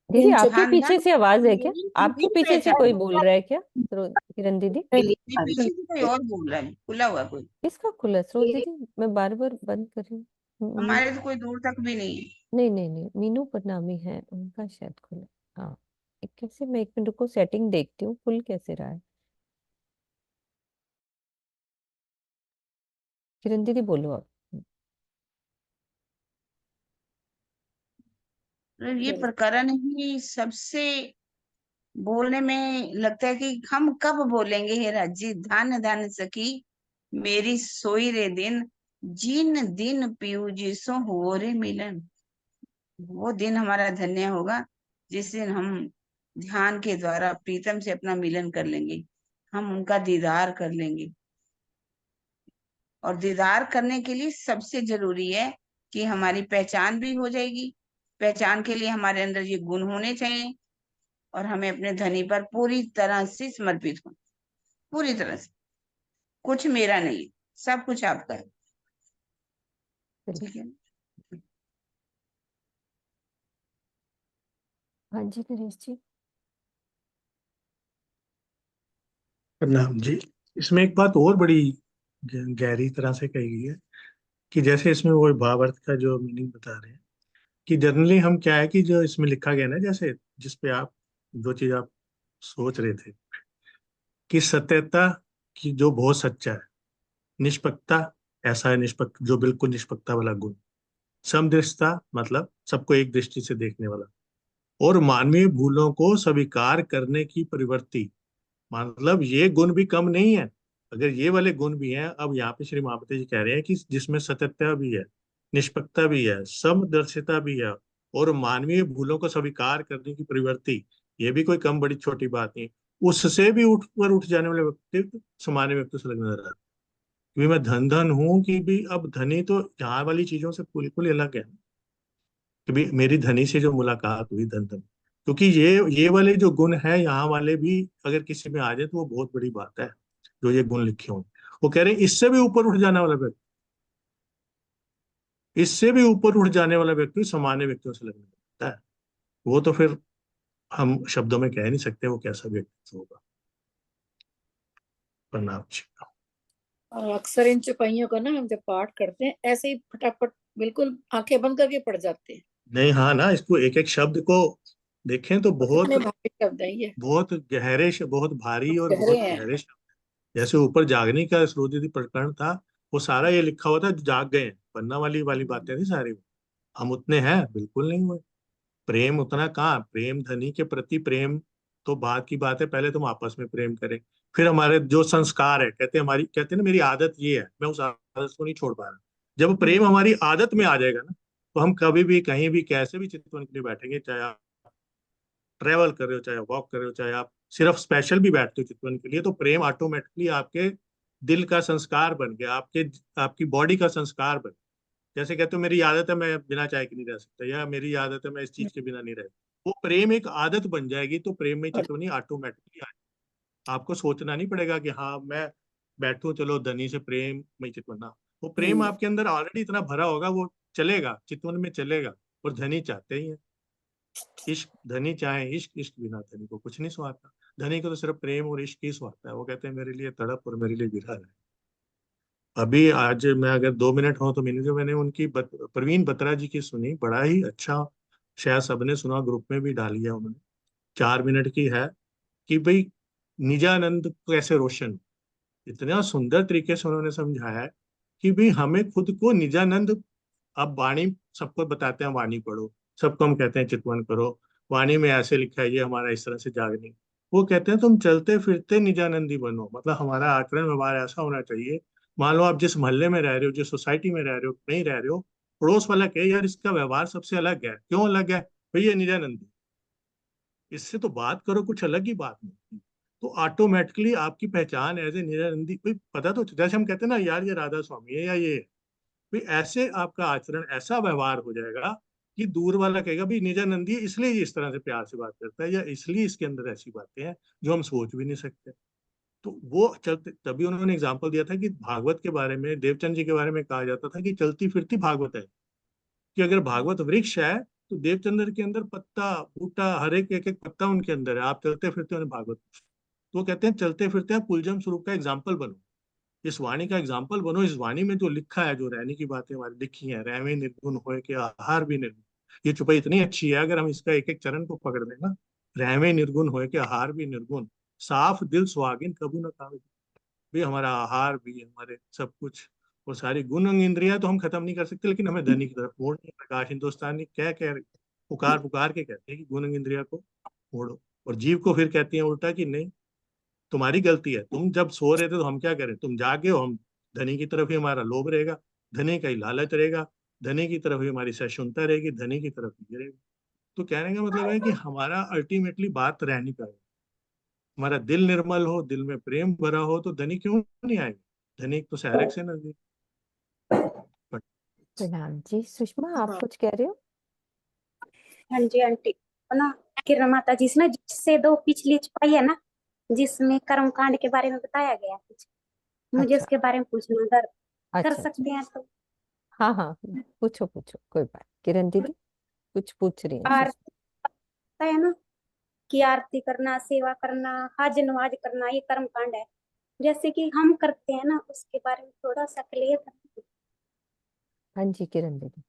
दीदी इन आपके धन पीछे धन से आवाज है क्या? मेरी आपके हुई पीछे से कोई पहचान। बोल रहा है क्या, किरण दीदी? मेरे पीछे से कोई और बोल रहा है, खुला हुआ कोई। किसका खुला? सरोज दीदी, मैं बार बार बंद कर रही हूँ। हमारे तो कोई दूर तक भी नहीं है। नहीं नहीं नहीं, मीनू पदनामी है उनका शायद खुला। हाँ, कैसे, मैं एक मिनट को सेटिंग देखती हूँ, खुल कैसे रहा है। किरण दीदी बोलो आप। तो ये प्रकरण ही सबसे बोलने में लगता है कि हम कब बोलेंगे हे राज्य धन धन सखी मेरी सोई रे दिन, जिन दिन पीऊ जिसो हो रे मिलन। वो दिन हमारा धन्य होगा जिस दिन हम ध्यान के द्वारा प्रीतम से अपना मिलन कर लेंगे, हम उनका दीदार कर लेंगे। और दीदार करने के लिए सबसे जरूरी है कि हमारी पहचान भी हो जाएगी। पहचान के लिए हमारे अंदर ये गुण होने चाहिए और हमें अपने धनी पर पूरी तरह से समर्पित हो, पूरी तरह से। कुछ मेरा नहीं है, सब कुछ आपका है। ठीक है। हाँ जी नरेश जी। प्रणाम जी। इसमें एक बात और बड़ी गहरी तरह से कही गई है कि जैसे इसमें वो भावार्थ का जो मीनिंग बता रहे हैं कि जनरली हम क्या है कि जो इसमें लिखा गया ना, जैसे जिस पे आप जो चीज आप सोच रहे थे कि सत्यता की जो बहुत सच्चा है, निष्पक्षता ऐसा है, निष्पक्ष जो बिल्कुल निष्पक्षता वाला गुण, समदृष्टता मतलब सबको एक दृष्टि से देखने वाला, और मानवीय भूलों को स्वीकार करने की प्रवृत्ति, मतलब ये गुण भी कम नहीं है। अगर ये वाले गुण भी हैं, अब यहाँ पे श्री महापति जी कह रहे हैं कि जिसमें सत्यता भी है, निष्पक्षता भी है, समदर्शिता भी है, और मानवीय भूलों को स्वीकार करने की प्रवृत्ति, ये भी कोई कम बड़ी छोटी बात नहीं। उससे भी उठ जाने वाले व्यक्ति सामान्य व्यक्ति से लगने लगा, क्योंकि मैं धन धन हूं कि भी अब धनी तो यहाँ वाली चीजों से बिल्कुल अलग है कि भी मेरी धनी से जो मुलाकात हुई धन धन, क्योंकि ये वाले जो गुण है यहाँ वाले भी अगर किसी में आ जाए तो वो बहुत बड़ी बात है। जो ये गुण लिखे हुए वो कह रहे हैं इससे भी ऊपर उठ जाने वाला व्यक्ति, इससे भी ऊपर उठ जाने वाला व्यक्ति सामान्य व्यक्तियों से लगने लगता है। वो तो फिर हम शब्दों में कह नहीं सकते वो कैसा व्यक्ति होगा। प्रणाम जी। और अक्सर इन चौपाइयों का ना हम जब पाठ करते हैं ऐसे ही फटाफट बिल्कुल आंखें बंद करके पढ़ जाते हैं। नहीं, हाँ ना, इसको एक एक शब्द को देखें तो और बहुत कितने भारी शब्द है ये, बहुत गहरे बहुत भारी और गहरे बहुत हैं। गहरे शब्द। जैसे ऊपर जागने का श्रोति प्रकरण था, वो सारा ये लिखा हुआ था जाग गए हैं, पन्ना वाली बातें थी सारी। हम उतने हैं बिल्कुल नहीं हुए। प्रेम उतना कहाँ, प्रेम धनी के प्रति प्रेम तो बात की बात है, पहले तुम आपस में प्रेम करें। फिर हमारे जो संस्कार है, कहते हैं ना मेरी आदत ये है, मैं उस आदत को नहीं छोड़ पा रहा। जब प्रेम हमारी आदत में आ जाएगा ना, तो हम कभी भी कहीं भी कैसे भी चितवन के लिए बैठेंगे, चाहे आप ट्रेवल कर रहे हो, चाहे वॉक कर रहे हो, चाहे आप सिर्फ स्पेशल भी बैठते हो चितवन के लिए, तो प्रेम ऑटोमेटिकली आपके दिल का संस्कार बन गया, आपकी बॉडी का संस्कार बन गया। जैसे कहते हो मेरी आदत है मैं बिना चाय के नहीं रह सकता, या मेरी आदत है मैं इस चीज के बिना नहीं रह सकता, वो प्रेम एक आदत बन जाएगी, तो प्रेम में और चितवनी ऑटोमेटिकली आएगी। आपको सोचना नहीं पड़ेगा कि हाँ मैं बैठूं चलो धनी से प्रेम में चितवना। वो प्रेम आपके अंदर ऑलरेडी इतना भरा होगा, वो चलेगा, चितवन में चलेगा। और धनी चाहते ही है इश्क, धनी चाहे इश्क, इश्क बिना धनी को कुछ नहीं सुहाता। धनी को तो सिर्फ प्रेम और इश्क ही सुहाता है। वो कहते हैं मेरे लिए तड़प और मेरे लिए विरह है। अभी आज मैं अगर 2 मिनट हो तो मैंने उनकी प्रवीण बत्रा जी की सुनी, बड़ा ही अच्छा, शायद सबने सुना, ग्रुप में भी डाली है उन्होंने, 4 मिनट की है, कि भाई निजानंद कैसे रोशन, इतना सुंदर तरीके से उन्होंने समझाया है कि भाई हमें खुद को निजानंद, अब वाणी सबको बताते हैं वाणी पढ़ो, सबको हम कहते हैं चितवन करो, वाणी में ऐसे लिखा है ये हमारा इस तरह से जागने, वो कहते हैं तुम चलते फिरते निजानंदी बनो, मतलब हमारा आचरण व्यवहार ऐसा होना चाहिए। मान लो आप जिस मोहल्ले में रह रहे हो, जिस सोसाइटी में रह रहे हो, नहीं रह रहे हो, पड़ोस वाला कहे यार इसका व्यवहार सबसे अलग है, क्यों अलग है, भैया निजानंदी, इससे तो बात करो, कुछ अलग ही बात नहीं, तो ऑटोमेटिकली आपकी पहचान एज ए निरानंदी कोई पता, तो जैसे हम कहते हैं ना यार ये राधा स्वामी है या ये है, भाई ऐसे आपका आचरण, ऐसा व्यवहार हो जाएगा कि दूर वाला कहेगा भाई निजानंदी है, इसलिए ये इस तरह से प्यार से बात करता है, या इसलिए इसके अंदर ऐसी बातें हैं जो हम सोच भी नहीं सकते। तो वो चलते, तभी उन्होंने एग्जाम्पल दिया था कि भागवत के बारे में, देवचंद जी के बारे में कहा जाता था कि चलती फिरती भागवत है, कि अगर भागवत वृक्ष है तो देवचंद्र के अंदर पत्ता बूटा हर एक एक एक पत्ता उनके अंदर है, आप चलते फिरते उन्हें भागवत। तो वो कहते हैं चलते फिरते आप कुलजम स्वरूप का एग्जाम्पल बनो, इस वाणी का एग्जाम्पल बनो, इस वाणी में जो लिखा है, जो रहने की बातें हमारी लिखी हैं, रहवे निर्गुण होए के आहार भी निर्गुण, ये चुपाई इतनी अच्छी है, अगर हम इसका एक एक चरण को पकड़ लें ना, रहवे निर्गुण होए के आहार भी निर्गुण, साफ दिल सुहागिन कबू न खावे, भी हमारा आहार भी, हमारे सब कुछ, वो सारी गुण अंग इंद्रियां तो हम खत्म नहीं कर सकते, लेकिन हमें धनी की तरफ मोड़नी है। प्रकाश हिंदुस्तानी क्या कह रहे, पुकार पुकार के कहते हैं कि गुण अंग इंद्रिया को मोड़ो, और जीव को फिर कहती है उल्टा कि नहीं, तुम्हारी गलती है, तुम जब सो रहे थे तो हम क्या करें, तुम जागे हो, हम धनी की तरफ ही हमारा लोभ रहेगा, धनी का ही लालच रहेगा, धनी की तरफ ही हमारी सहिष्णुता रहेगी, धनी की तरफ ही रहेगा। तो कहने का मतलब है कि हमारा अल्टीमेटली बात रहनी का है, हमारा दिल निर्मल हो, दिल में प्रेम भरा हो, तो धनी क्यों नहीं आएगा, धनी तो सैरक से नजदीक। प्रणाम जी। सुषमा, आप कुछ कह रहे हो? हाँ जी आंटी, है ना किरण माता जी से ना जिससे दो पिछली छुपाई है ना, जिसमें कर्म कांड के बारे में बताया गया कुछ, मुझे अच्छा उसके बारे में पूछना, अगर कर अच्छा अच्छा, सकते हैं तो। हाँ हाँ, पूछो पूछो, कोई बात। किरण दीदी कुछ पूछ रही हैं सुषमा। आरती है ना, कि आरती करना, सेवा करना, हज नमाज करना, ये कर्म कांड है, जैसे कि हम करते हैं ना, उसके बारे में थोड़ा सा क्लियर। हाँ जी किरण दीदी।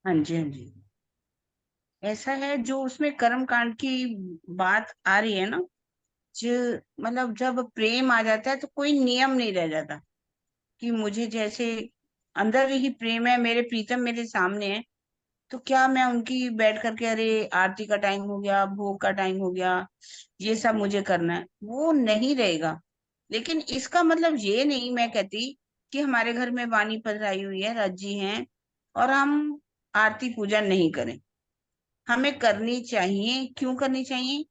हाँ जी, हाँ जी। ऐसा है, जो उसमें कर्म कांड की बात आ रही है ना, जो मतलब जब प्रेम आ जाता है तो कोई नियम नहीं रह जाता, कि मुझे जैसे अंदर ही प्रेम है, मेरे प्रीतम मेरे सामने है, तो क्या मैं उनकी बैठ करके अरे आरती का टाइम हो गया, भोग का टाइम हो गया, ये सब मुझे करना है, वो नहीं रहेगा। लेकिन इसका मतलब ये नहीं मैं कहती कि हमारे घर में वाणी पधराई हुई है, रज्जी हैं, और हम आरती पूजा नहीं करें। हमें करनी चाहिए। क्यों करनी चाहिए?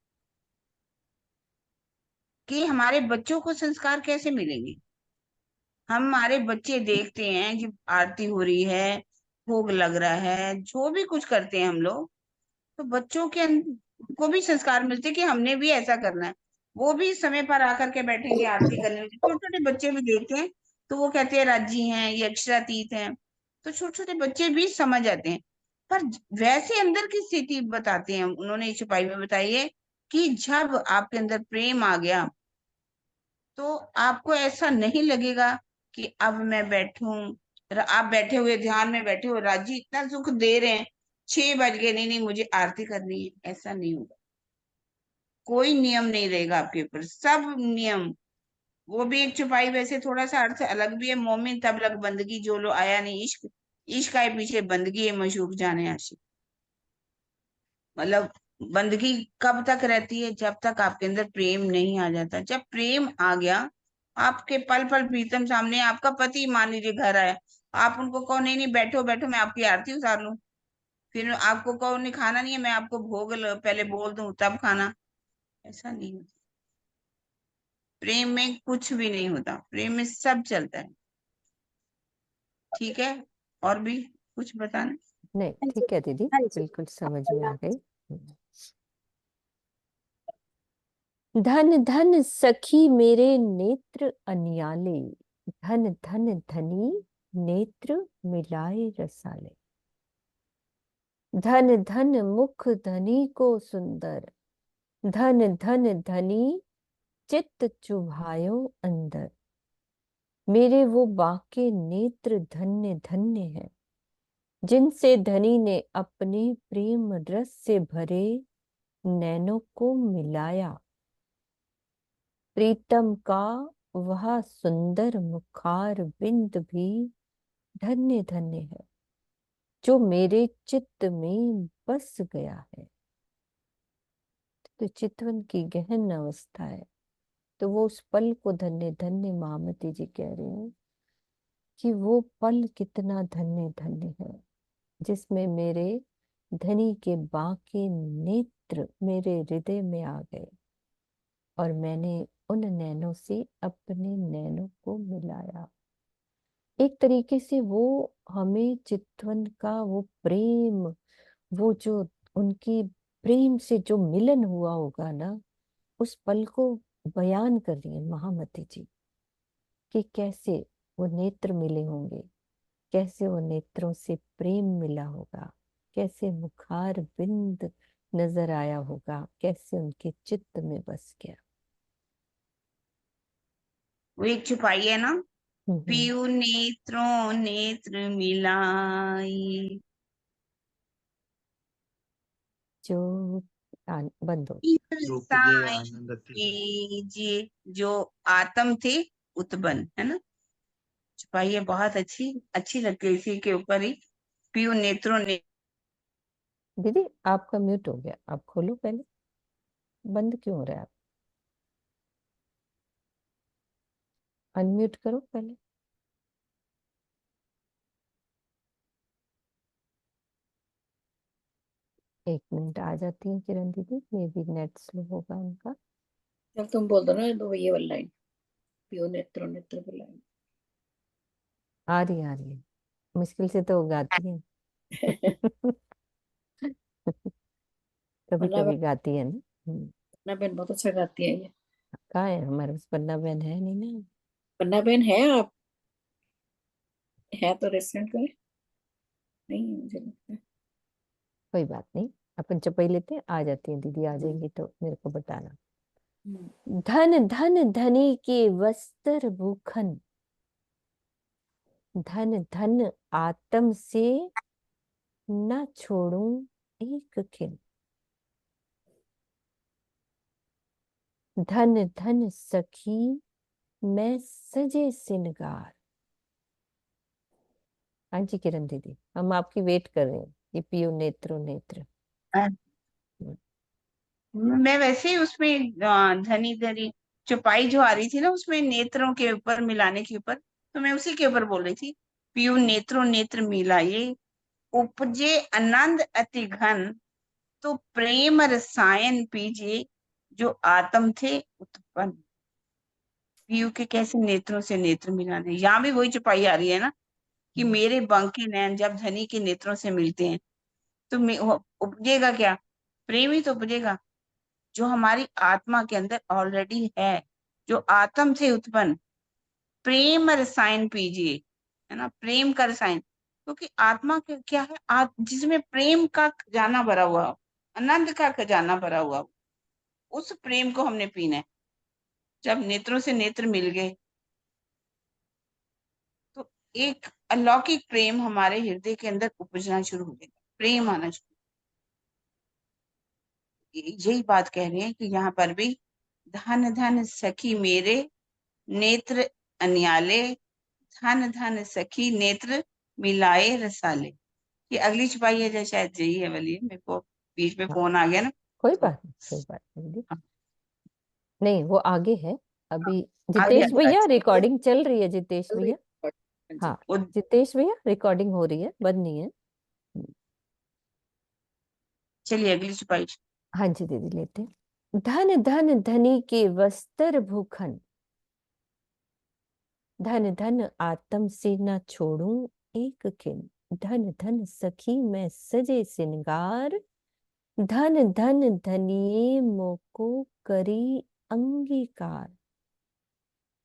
कि हमारे बच्चों को संस्कार कैसे मिलेंगे? हमारे बच्चे देखते हैं कि आरती हो रही है, भोग लग रहा है, जो भी कुछ करते हैं हम लोग, तो बच्चों के को भी संस्कार मिलते हैं कि हमने भी ऐसा करना है। वो भी समय पर आकर के बैठेंगे आरती करने में। छोटे छोटे बच्चे भी देखते हैं, तो वो कहते हैं राजी हैं, ये अक्षरातीत हैं, तो छोटे छोटे बच्चे भी समझ जाते हैं। पर वैसे अंदर की स्थिति बताते हैं उन्होंने इस छुपाई में बताई है, कि जब आपके अंदर प्रेम आ गया, तो आपको ऐसा नहीं लगेगा कि अब मैं बैठूं, आप बैठे हुए ध्यान में बैठे हो, राजी इतना सुख दे रहे हैं, 6 बज गए, नहीं नहीं मुझे आरती करनी है, ऐसा नहीं होगा। कोई नियम नहीं रहेगा आपके ऊपर, सब नियम। वो भी एक छुपाई, वैसे थोड़ा सा अर्थ अलग भी है, मोमिन तब लग बंदगी, जो लो आया नहीं इश्क, इश्क आए पीछे बंदगी है, मशूक जाने आशिक। मतलब बंदगी कब तक रहती है? जब तक आपके अंदर प्रेम नहीं आ जाता। जब प्रेम आ गया, आपके पल पल प्रीतम सामने, आपका पति मान लीजिए घर आया, आप उनको कहो नहीं नहीं बैठो बैठो, मैं आपकी आरती उतार लूं, फिर आपको कहो नहीं खाना नहीं है, मैं आपको भोग पहले बोल दूं तब खाना, ऐसा नहीं होता। प्रेम में कुछ भी नहीं होता, प्रेम में सब चलता है। ठीक है, और भी कुछ बताना? नहीं हाँ जी, ठीक है दीदी, हाँ जी, बिल्कुल समझ में आ गई। धन धन सखी मेरे नेत्र अनियाले, धन धन धनी नेत्र मिलाए रसाले, धन धन मुख धनी को सुंदर, धन धन धनी चित्त चुभायो अंदर, मेरे वो बाके नेत्र धन्य धन्य हैं, जिनसे धनी ने अपने प्रेम रस से भरे नैनों को मिलाया, प्रीतम का वह सुंदर मुखार बिंद भी धन्य धन्य है, जो मेरे चित्त में बस गया है। तो चितवन की गहन अवस्था है, तो वो उस पल को धन्य धन्य महामती जी कह रहे हैं कि वो पल कितना धन्य धन्य है, जिसमें मेरे धनी के बाके नेत्र मेरे हृदय में आ गए और मैंने उन नैनों से अपने नैनों को मिलाया। एक तरीके से वो हमें चितवन का वो प्रेम, वो जो उनकी प्रेम से जो मिलन हुआ होगा ना, उस पल को बयान कर रही है महामती जी कि कैसे वो नेत्र मिले होंगे, कैसे वो नेत्रों से प्रेम मिला होगा, कैसे मुखार बिंद नजर आया होगा, कैसे उनके चित्त में बस गया। वो एक छुपाई है ना, हम्म। पीयू नेत्रों नेत्र मिलाई, जो बंद हो जो उपजे साएं आनंद अति। कीजिए, जो आत्म थे उत्पन्न, है ना। छुपाई है बहुत अच्छी, अच्छी लगती है इसी के ऊपर ही। पीयू नेत्रों ने दीदी आपका म्यूट हो गया, आप खोलो पहले, बंद क्यों हो रहा है? आप अनम्यूट करो पहले। एक मिनट, आ जाती है किरण दीदी, मे भी नेट स्लो होगा उनका। जब तुम बोल दो ना तो ये वाली लाइन, पियो नेत्रो नेत्र वाली लाइन। आ रही है, मुश्किल से तो वो गाती है। कभी पन्ना कभी गाती है ना। पन्ना बहन बहुत अच्छा गाती है ये। कहाँ है हमारे पास पन्ना बहन, है नहीं ना। पन्ना बहन है, आप है तो रेस्टोरेंट करें। नहीं है, मुझे लगता है। कोई बात नहीं, अपन चपाई लेते हैं, आ जाती है दीदी, आ जाएंगी तो मेरे को बताना। धन धन धनी के वस्त्र भूखन, धन धन आत्म से न छोड़ूं एक खिन, धन धन सखी मैं सजे सिनगार। हाँ जी किरण दीदी, हम आपकी वेट कर रहे हैं, ये पियो नेत्रो नेत्र। मैं वैसे ही उसमें धनी धनी छुपाई जो आ रही थी ना, उसमें नेत्रों के ऊपर मिलाने के ऊपर, तो मैं उसी के ऊपर बोल रही थी। पीयू नेत्रों नेत्र मिलाए, उपजे आनंद अति घन, तो प्रेम रसायन पीजिए, जो आत्म थे उत्पन्न। पीयू के कैसे नेत्रों से नेत्र मिलाने, यहाँ भी वही छुपाई आ रही है ना, कि मेरे बांके नैन जब धनी के नेत्रों से मिलते हैं तो उपजेगा क्या? प्रेम ही तो उपजेगा, जो हमारी आत्मा के अंदर ऑलरेडी है, जो आत्म से उत्पन्न। प्रेम रसायन पीजिए, है ना, प्रेम का रसायन, क्योंकि आत्मा क्या है, जिसमें प्रेम का खजाना भरा हुआ हो, आनंद का खजाना भरा हुआ हो, उस प्रेम को हमने पीना है। जब नेत्रों से नेत्र मिल गए तो एक अलौकिक प्रेम हमारे हृदय के अंदर उपजना शुरू हो गया, प्रेम आना शुरू। यही बात कह रहे हैं कि यहाँ पर भी धन धन सखी मेरे नेत्र अन्याले, धन धन सखी नेत्र मिलाए रसाले। ये अगली छुपाई है, जो शायद यही है वाली, मेरे को बीच में फोन आ गया ना, कोई तो बात नहीं, कोई बात नहीं दीदी। नहीं वो आगे है अभी। आ गया। जितेश भैया रिकॉर्डिंग चल रही है, जितेश भैया। हाँ जी। हाँ जितेश भैया रिकॉर्डिंग हो रही है, बंद नहीं है। चलिए अगली छुपाई। हाँ जी दीदी लेते हैं। धन धन धनी के वस्त्र भूखन, धन धन आत्म से न छोड़ूं एक खिन, धन धन सखी मैं सजे सिनगार, धन धन धनिये मोको करी अंगीकार।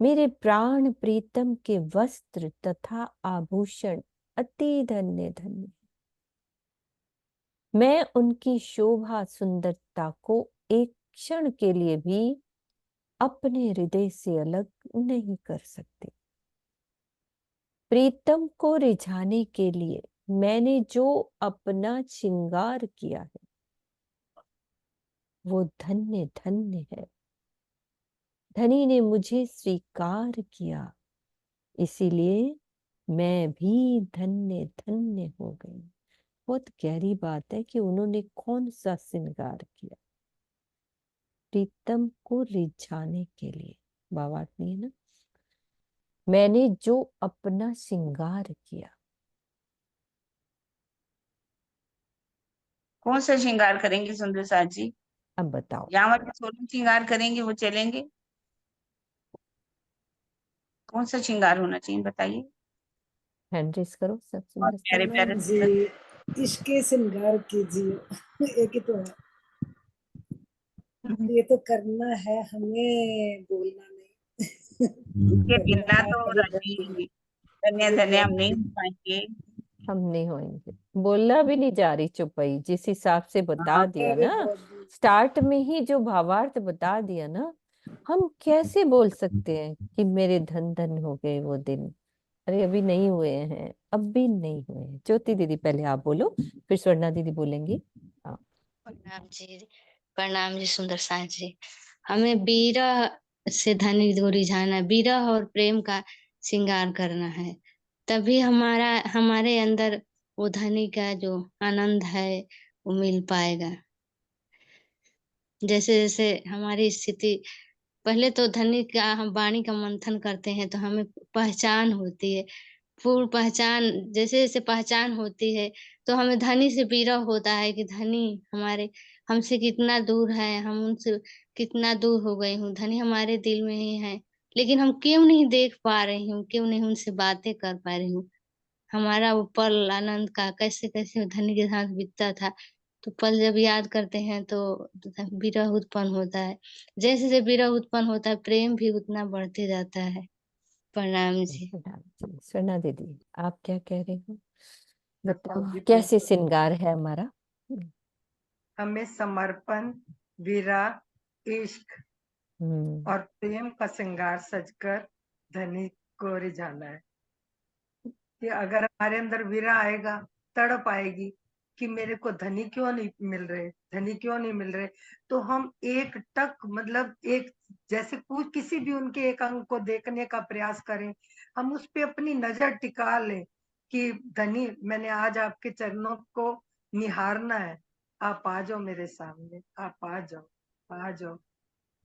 मेरे प्राण प्रीतम के वस्त्र तथा आभूषण अति धन्य धन्य, मैं उनकी शोभा सुंदरता को एक क्षण के लिए भी अपने हृदय से अलग नहीं कर सकते। प्रीतम को रिझाने के लिए मैंने जो अपना श्रृंगार किया है वो धन्य धन्य है, धनी ने मुझे स्वीकार किया, इसीलिए मैं भी धन्य धन्य हो गई। बहुत गहरी बात है कि उन्होंने कौन सा श्रृंगार किया, प्रीतम को रिझाने के लिए। भावार्थ नहीं है ना, मैंने जो अपना श्रृंगार किया। कौन सा श्रृंगार करेंगे सुंदर साथ जी? अब बताओ। यहाँ वाले 16 श्रृंगार करेंगे वो चलेंगे? कौन सा श्रृंगार होना चाहिए बताइए? हैंड रेस करो सब बहुत सुंदर प्यारे से। प्यारे जी इश्क श्रृंगार कीजिए। एक ही तो है, ये तो करना है हमें, बोलना नहीं। इसके करना बिना है तो परिधन्य, राजी धन्य धन्य हम नहीं हो पाएंगे। हम नहीं होंगे, बोलना भी नहीं जा रही चुपई, जिस हिसाब से बता हाँ, दिया अरे ना, बहुत स्टार्ट में ही जो भावार्थ बता दिया ना, हम कैसे बोल सकते हैं कि मेरे धन धन हो गए वो दिन। अरे अभी नहीं हुए हैं, अब भी नहीं हुए हैं। ज्योति दीदी पहले आप बोलो, फिर स्वर्णा दीदी बोलेंगी। हाँ। प्रणाम जी। प्रणाम जी सुंदर साथ जी। हमें विरह से धनी को रिझाना, विरह और प्रेम का श्रृंगार करना है, तभी हमारे अंदर वो धनी का जो आनंद है वो मिल पाएगा। जैसे जैसे हमारी स्थिति, पहले तो धनी का हम वाणी का मंथन करते हैं तो हमें पहचान होती है, पूर्ण पहचान। जैसे जैसे पहचान होती है तो हमें धनी से विरह होता है कि धनी हमारे हमसे कितना दूर है, हम उनसे कितना दूर हो गई हूँ। धनी हमारे दिल में ही है, लेकिन हम क्यों नहीं देख पा रही हूँ, क्यों नहीं उनसे बातें कर पा रही हूँ। हमारा वो पल आनंद का कैसे कैसे धनी के साथ बीतता था, तो पल जब याद करते हैं तो विरह उत्पन्न होता है। जैसे जैसे विरह उत्पन्न होता है प्रेम भी उतना बढ़ते जाता है। प्रणाम जी। प्रणाम जी। स्वर्णा दीदी आप क्या कह रहे हो, देखो बताओ जी, कैसे श्रृंगार है हमारा। हमें समर्पण, विरह, इश्क और प्रेम का श्रृंगार सजकर धनी को रिझाना है। कि अगर हमारे अंदर विरह आएगा, तड़प आएगी कि मेरे को धनी क्यों नहीं मिल रहे, धनी क्यों नहीं मिल रहे, तो हम एक टक मतलब एक जैसे कुछ किसी भी उनके एक अंग को देखने का प्रयास करें, हम उस पे अपनी नजर टिका लें कि धनी मैंने आज आपके चरणों को निहारना है, आप आ जाओ मेरे सामने, आप आ जाओ, आ जाओ।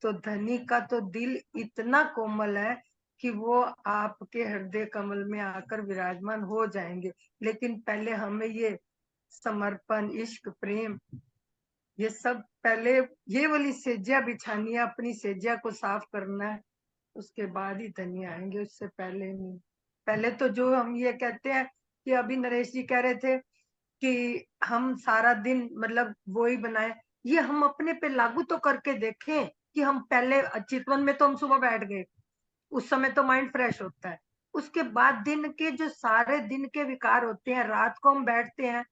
तो धनी का तो दिल इतना कोमल है कि वो आपके हृदय कमल में आकर विराजमान हो जाएंगे। लेकिन पहले हमें ये समर्पण, इश्क, प्रेम, ये सब पहले ये वाली सेज्या बिछानी है, अपनी सेज्या को साफ करना है, उसके बाद ही धनी आएंगे, उससे पहले नहीं। पहले तो जो हम ये कहते हैं कि अभी नरेश जी कह रहे थे कि हम सारा दिन मतलब वो ही बनाए, ये हम अपने पे लागू तो करके देखें कि हम पहले चितवन में तो हम सुबह बैठ गए, उस समय तो माइंड फ्रेश होता है, उसके बाद दिन के जो सारे दिन के विकार होते हैं, रात को हम बैठते हैं,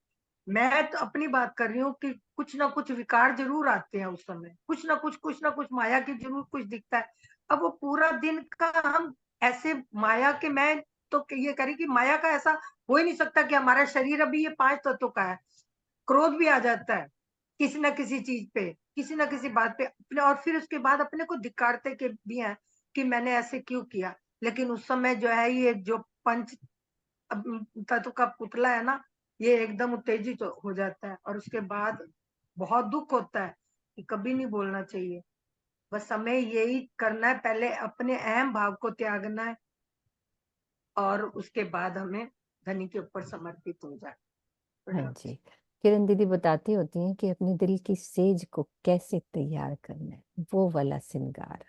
मैं तो अपनी बात कर रही हूँ कि कुछ ना कुछ विकार जरूर आते हैं उस समय, कुछ ना कुछ माया की जरूर कुछ दिखता है। अब वो पूरा दिन का हम ऐसे माया के, मैं तो ये करी कि माया का ऐसा हो ही नहीं सकता कि हमारा शरीर अभी ये 5 तत्वों का है, क्रोध भी आ जाता है किसी ना किसी चीज पे, किसी ना किसी बात पे अपने, और फिर उसके बाद अपने को धिक्कारते के भी हैं कि मैंने ऐसे क्यों किया। लेकिन उस समय जो है ये जो पंच तत्व का पुतला है ना, ये एकदम उत्तेजित हो जाता है, और उसके बाद बहुत दुख होता है कि कभी नहीं बोलना चाहिए। बस हमें यही करना है, पहले अपने अहम भाव को त्यागना है और उसके बाद हमें धनी के ऊपर समर्पित हो जाए। हाँ जी। किरण दीदी बताती होती हैं कि अपने दिल की सेज को कैसे तैयार करना है, वो वाला श्रृंगार।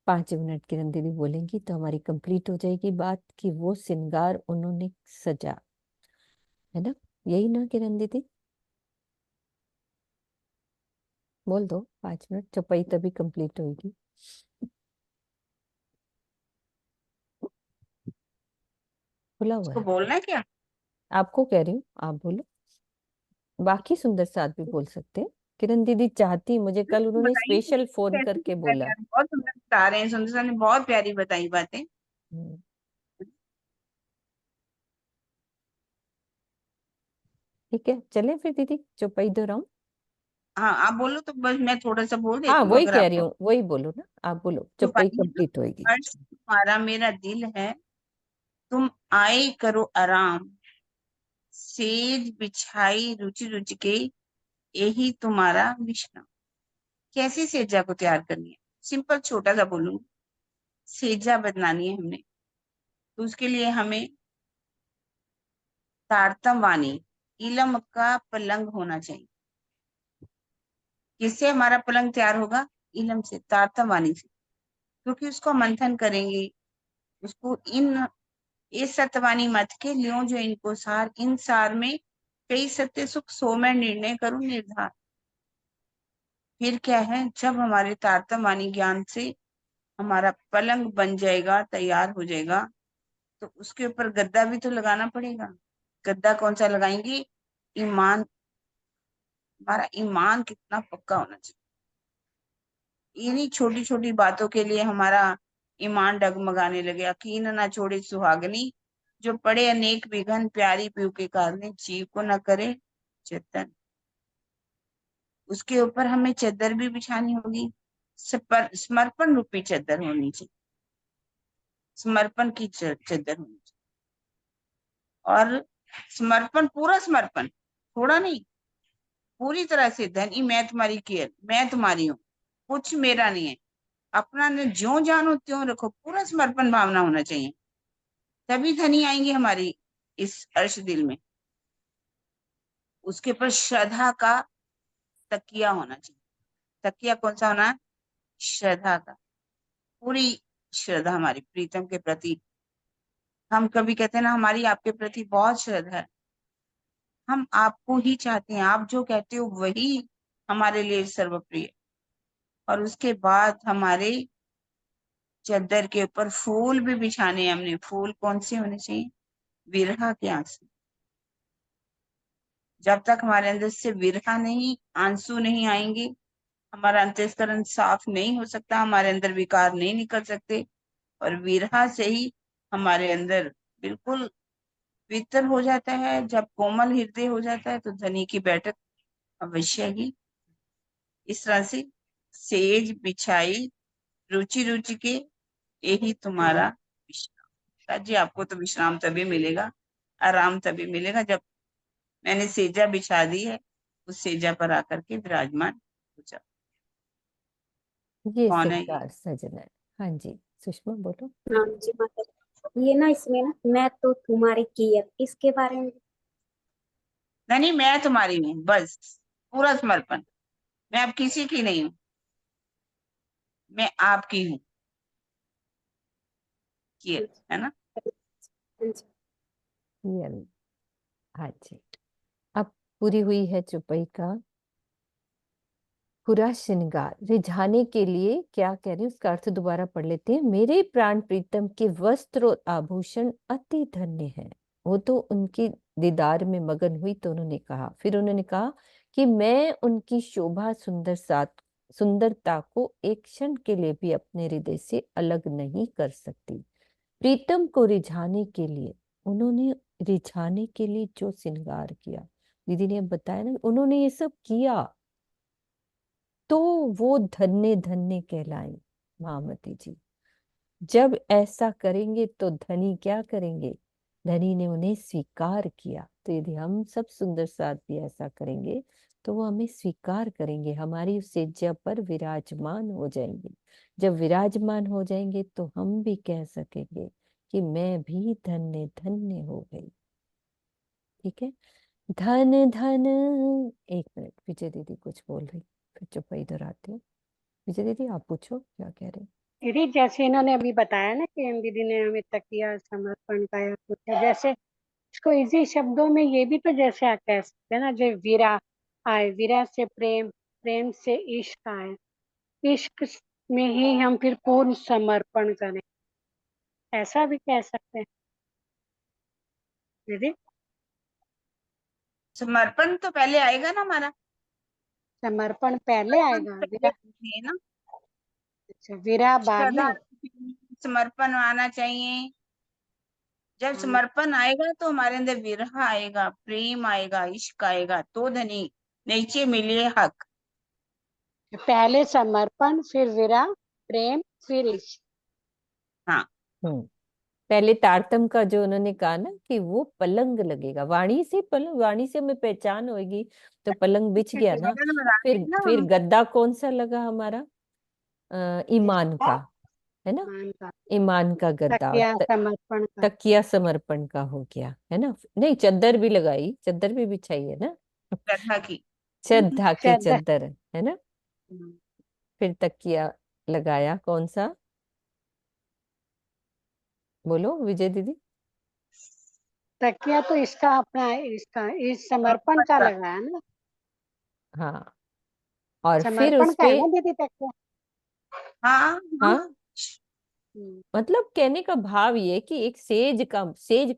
5 मिनट किरण दीदी बोलेंगी तो हमारी कंप्लीट हो जाएगी बात कि वो श्रृंगार उन्होंने सजा, है ना, यही ना किरण दीदी? बोल दो 5 मिनट, चौपाई तभी कंप्लीट होगी। खुला हुआ इसको है, बोलना है क्या? आपको कह रही हूँ, आप बोलो। बाकी सुंदर साथ भी बोल सकते हैं। किरण दीदी चाहती, मुझे कल उन्होंने बताइए स्पेशल फोन कैसे करके किया बोला। जाए? बहुत सुंदर बता रहे हैं सुंदर सर ने, बहुत प्यारी बताई बातें। हम्म, ठीक है चले फिर दीदी, चौपाई दोहराऊं। हाँ आप बोलो तो बस मैं थोड़ा सा बोल हाँ देती हूँ वही अगर कह रही आपको। हूँ, वही बोलो ना, आप बोलो, तो चौपाई पाइए ना, कंप्लीट होएगी। अर्श तुम्हारा मेरा दिल है, तुम आए करो आराम, सेज बिछाई रुचि रुचि के, यही तुम्हारा विश्राम। कैसे सेजा को तैयार करनी है? सिंपल छोटा सा बोलूंगी, सेजा बनानी है हमने, तो उसके लिए हमें तारतम वाणी, इलम का पलंग होना चाहिए। किससे हमारा पलंग तैयार होगा? इलम से, तारतम वाणी से, क्योंकि उसको मंथन करेंगे, उसको इन इस सतवानी मत के लियो जो इनको सार, इन सार में कई सत्य सुख सो मैं निर्णय करूं निर्धार। फिर क्या है, जब हमारे तारतम वाणी ज्ञान से हमारा पलंग बन जाएगा, तैयार हो जाएगा, तो उसके ऊपर गद्दा भी तो लगाना पड़ेगा। गद्दा कौन सा लगाएंगे? ईमान। हमारा ईमान कितना पक्का होना चाहिए। इन्हीं छोटी छोटी बातों के लिए हमारा ईमान डगमगाने लगे। यकीन ना छोड़े सुहागनी, जो पड़े अनेक विघन, प्यारी पीऊ के कारण जीव को न करे चेतन। उसके ऊपर हमें चद्दर भी बिछानी होगी, समर्पण रूपी चद्दर होनी चाहिए, समर्पण की चद्दर होनी चाहिए। और समर्पण, पूरा समर्पण, थोड़ा नहीं, पूरी तरह से। धनी मैं तुम्हारी केयर, मैं तुम्हारी हूँ, कुछ मेरा नहीं है, अपना ने ज्यों जानो त्यों रखो, पूरा समर्पण भावना होना चाहिए, तभी धनी आएंगे हमारी इस अर्श दिल में। उसके ऊपर श्रद्धा का तकिया होना चाहिए। तकिया कौन सा होना है? श्रद्धा का, पूरी श्रद्धा हमारी प्रीतम के प्रति। हम कभी कहते हैं ना, हमारी आपके प्रति बहुत श्रद्धा है, हम आपको ही चाहते हैं, आप जो कहते हो वही हमारे लिए सर्वप्रिय। और उसके बाद हमारे चद्दर के ऊपर फूल भी बिछाने हैं हमने। फूल कौन से होने चाहिए? विरहा के आंसू। जब तक हमारे अंदर से विरहा नहीं, आंसू नहीं आएंगे, हमारा अंतःकरण साफ नहीं हो सकता, हमारे अंदर विकार नहीं निकल सकते। और विरहा से ही हमारे अंदर बिल्कुल पवित्र हो जाता है। जब कोमल हृदय हो जाता है तो धनी की बैठक अवश्य ही। इस तरह से सेज बिछाई रुचि रुचि के, यही तुम्हारा विश्राम। जी आपको तो विश्राम तभी मिलेगा, आराम तभी मिलेगा, जब मैंने सेजा बिछा दी है, उस सेजा पर आकर के विराजमान हो जाओ। ये कौन है ये? सिंगार सजना है। हाँ जी सुषमा बोलो। हाँ जी माता जी। ये ना इसमें ना, मैं तो तुम्हारी केयर, इसके बारे में। नहीं, मैं तुम्हारी हूँ, बस पूरा समर्पण। मैं अब किसी की नहीं हूँ, मैं आपकी हूँ, केयर, है ना? हाँ जी। ये हाँ जी। अब पूरी हुई है चौपाई का पूरा श्रृंगार। रिझाने के लिए क्या कह रही है उसका अर्थ दोबारा पढ़ लेते हैं। मेरे प्राण प्रीतम के वस्त्र और आभूषण अति धन्य है। वो तो उनकी दीदार में मगन हुई तो उन्होंने कहा, फिर उन्होंने कहा कि मैं उनकी शोभा सुंदरता को एक क्षण के लिए भी अपने हृदय से अलग नहीं कर सकती। प्रीतम को रिझाने के लिए, उन्होंने रिझाने के लिए जो श्रृंगार किया, दीदी ने बताया ना, उन्होंने ये सब किया तो वो धन्य धन्य कहलाए महामती जी। जब ऐसा करेंगे तो धनी क्या करेंगे? धनी ने उन्हें स्वीकार किया। तो यदि हम सब सुंदर साथ भी ऐसा करेंगे तो वो हमें स्वीकार करेंगे, हमारी सेज्या पर विराजमान हो जाएंगे। जब विराजमान हो जाएंगे तो हम भी कह सकेंगे कि मैं भी धन्य धन्य हो गई। ठीक है, धन धन। एक मिनट, विजय दीदी कुछ बोल रही, फिर चुप इधर आती हूँ। विजय दीदी आप पूछो क्या कह रहे हैं। दीदी जैसे इन्होंने अभी बताया ना कि इन दीदी ने हमें तकिया समर्पण का या कुछ है, जैसे इसको इजी शब्दों में ये भी तो जैसे आप कह सकते हैं ना, जो वीरा आए, वीरा से प्रेम, प्रेम से इश्क आए, इश्क में ही हम फिर पूर्ण समर्पण करें, ऐसा भी कह सकते हैं दीदी। समर्पण तो पहले आएगा ना हमारा, समर्पण पहले समर्पण आएगा, तो पहले वीरा। है ना, अच्छा, वीरा बाद श्रद्धा, में। समर्पण आना चाहिए। जब हाँ, समर्पण आएगा तो हमारे अंदर विरह आएगा, प्रेम आएगा, इश्क आएगा, तो धनी नीचे मिलिए हक। पहले समर्पण, फिर विरह, प्रेम, फिर इश्क। हाँ। पहले तारतम का जो उन्होंने कहा ना कि वो पलंग लगेगा, वाणी से पलंग, वाणी से हमें पहचान होगी, तो पलंग बिछ गया ना। फिर गद्दा कौन सा लगा हमारा? ईमान का, है ना, ईमान का, ईमान का गद्दा। तकिया समर्पण का। तकिया समर्पण का हो गया, है ना। नहीं, चद्दर भी लगाई, चद्दर भी बिछाई है ना, श्रद्धा की, श्रद्धा की श्रद्धा। चद्दर, है ना। फिर तकिया लगाया कौन सा? बोलो विजय दीदी। तकिया तो इसका अपना, इसका इस समर्पण का लगा है ना। हाँ, और फिर समर्पण का उसपे, है ना दीदी तकिया। हाँ हाँ, मतलब कहने का भाव ये कि एक सेज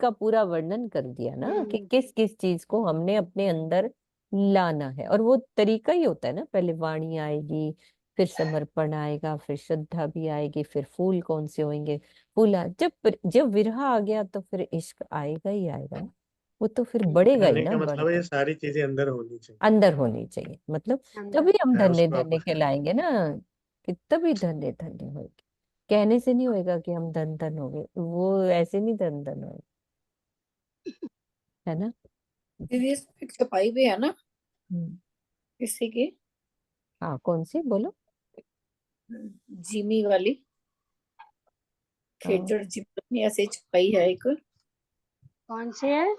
का पूरा वर्णन कर दिया ना कि किस किस चीज को हमने अपने अंदर लाना है। और वो तरीका ही होता है ना, पहले वाणी आएगी, फिर समर्पण आएगा, फिर श्रद्धा भी आएगी, फिर फूल कौन से होंगे, जब विरह आ गया तो फिर इश्क आएगा ही आएगा ना। वो तो फिर बढ़ेगा ही कहने ना, का मतलब है ये बढ़कर सारी चीजें अंदर होनी चाहिए, अंदर होनी चाहिए। मतलब तभी हम है धन्य उसको आप। धन्य कहलाएंगे ना, कि तभी धन्य धन्य होगी। कहने से नहीं होएगा कि हम धन धन हो गए, वो ऐसे नहीं धन धन होएगा, है ना। दीदी इसमें एक छपाई भी है ना हम्म। किसी की, हाँ, कौन सी बोलो? जिमी वाली, खेचड़ जिमी ऐसे छपाई है एक, कौन सी है?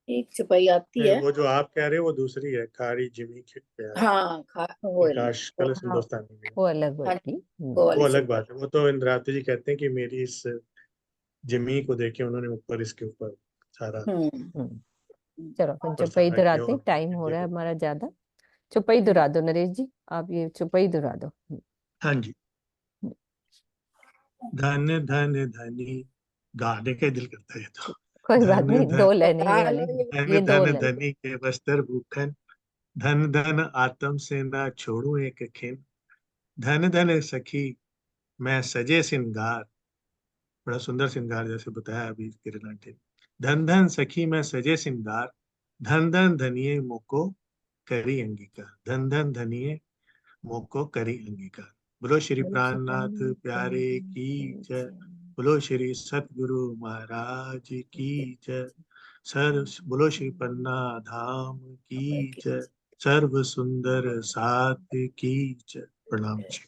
एक छपाई आती है। वो जो आप कह रहे हो वो दूसरी है, खारी जिमी के प्यार, हाँ वो प्रकाश कलश हाँ, हिंदुस्तानी में। वो अलग हाँ होगी। वो वो वाली अलग छपाई। बात है, वो तो इंद्रावती जी कहते हैं कि मेरी इस जिमी को देखे उन्होंने ऊपर, इसके ऊपर सारा हम्म। चलो फिर ऊपर चौपाई सारा किया दोहराते हैं, और टाइम हो ये रहा है को। हमारा ज्यादा। चौपाई दोहरा दो नरेश जी, आप ये चौपाई दोहरा दो। हाँ जी। धन धन धनी, गाने का दिल करता है ये तो। कोई बात धन नहीं, धन, दो लाइनें ये गा वाली, लो ये। ये धन दो धन लाइन। धनी के बस्तर भूखन, धन धन आत्म से ना छोड़ू एक खिन, धन धन सखी मैं सजे सिंगार, बड़ा सुंदर श्रृंगार जैसे बताया अभी किरण आंटी ने। धन धन सखी मैं सजे श्रृंगार, धन धन धनिये मोको करी अंगीकार, धन धन धनिये मोको करी अंगीकार। बोलो श्री प्राणनाथ प्यारे की जय, बोलो श्री सतगुरु महाराज की जय, बोलो श्री पन्ना धाम की जय, सर्व सुंदर साथ की जय। प्रणाम जी।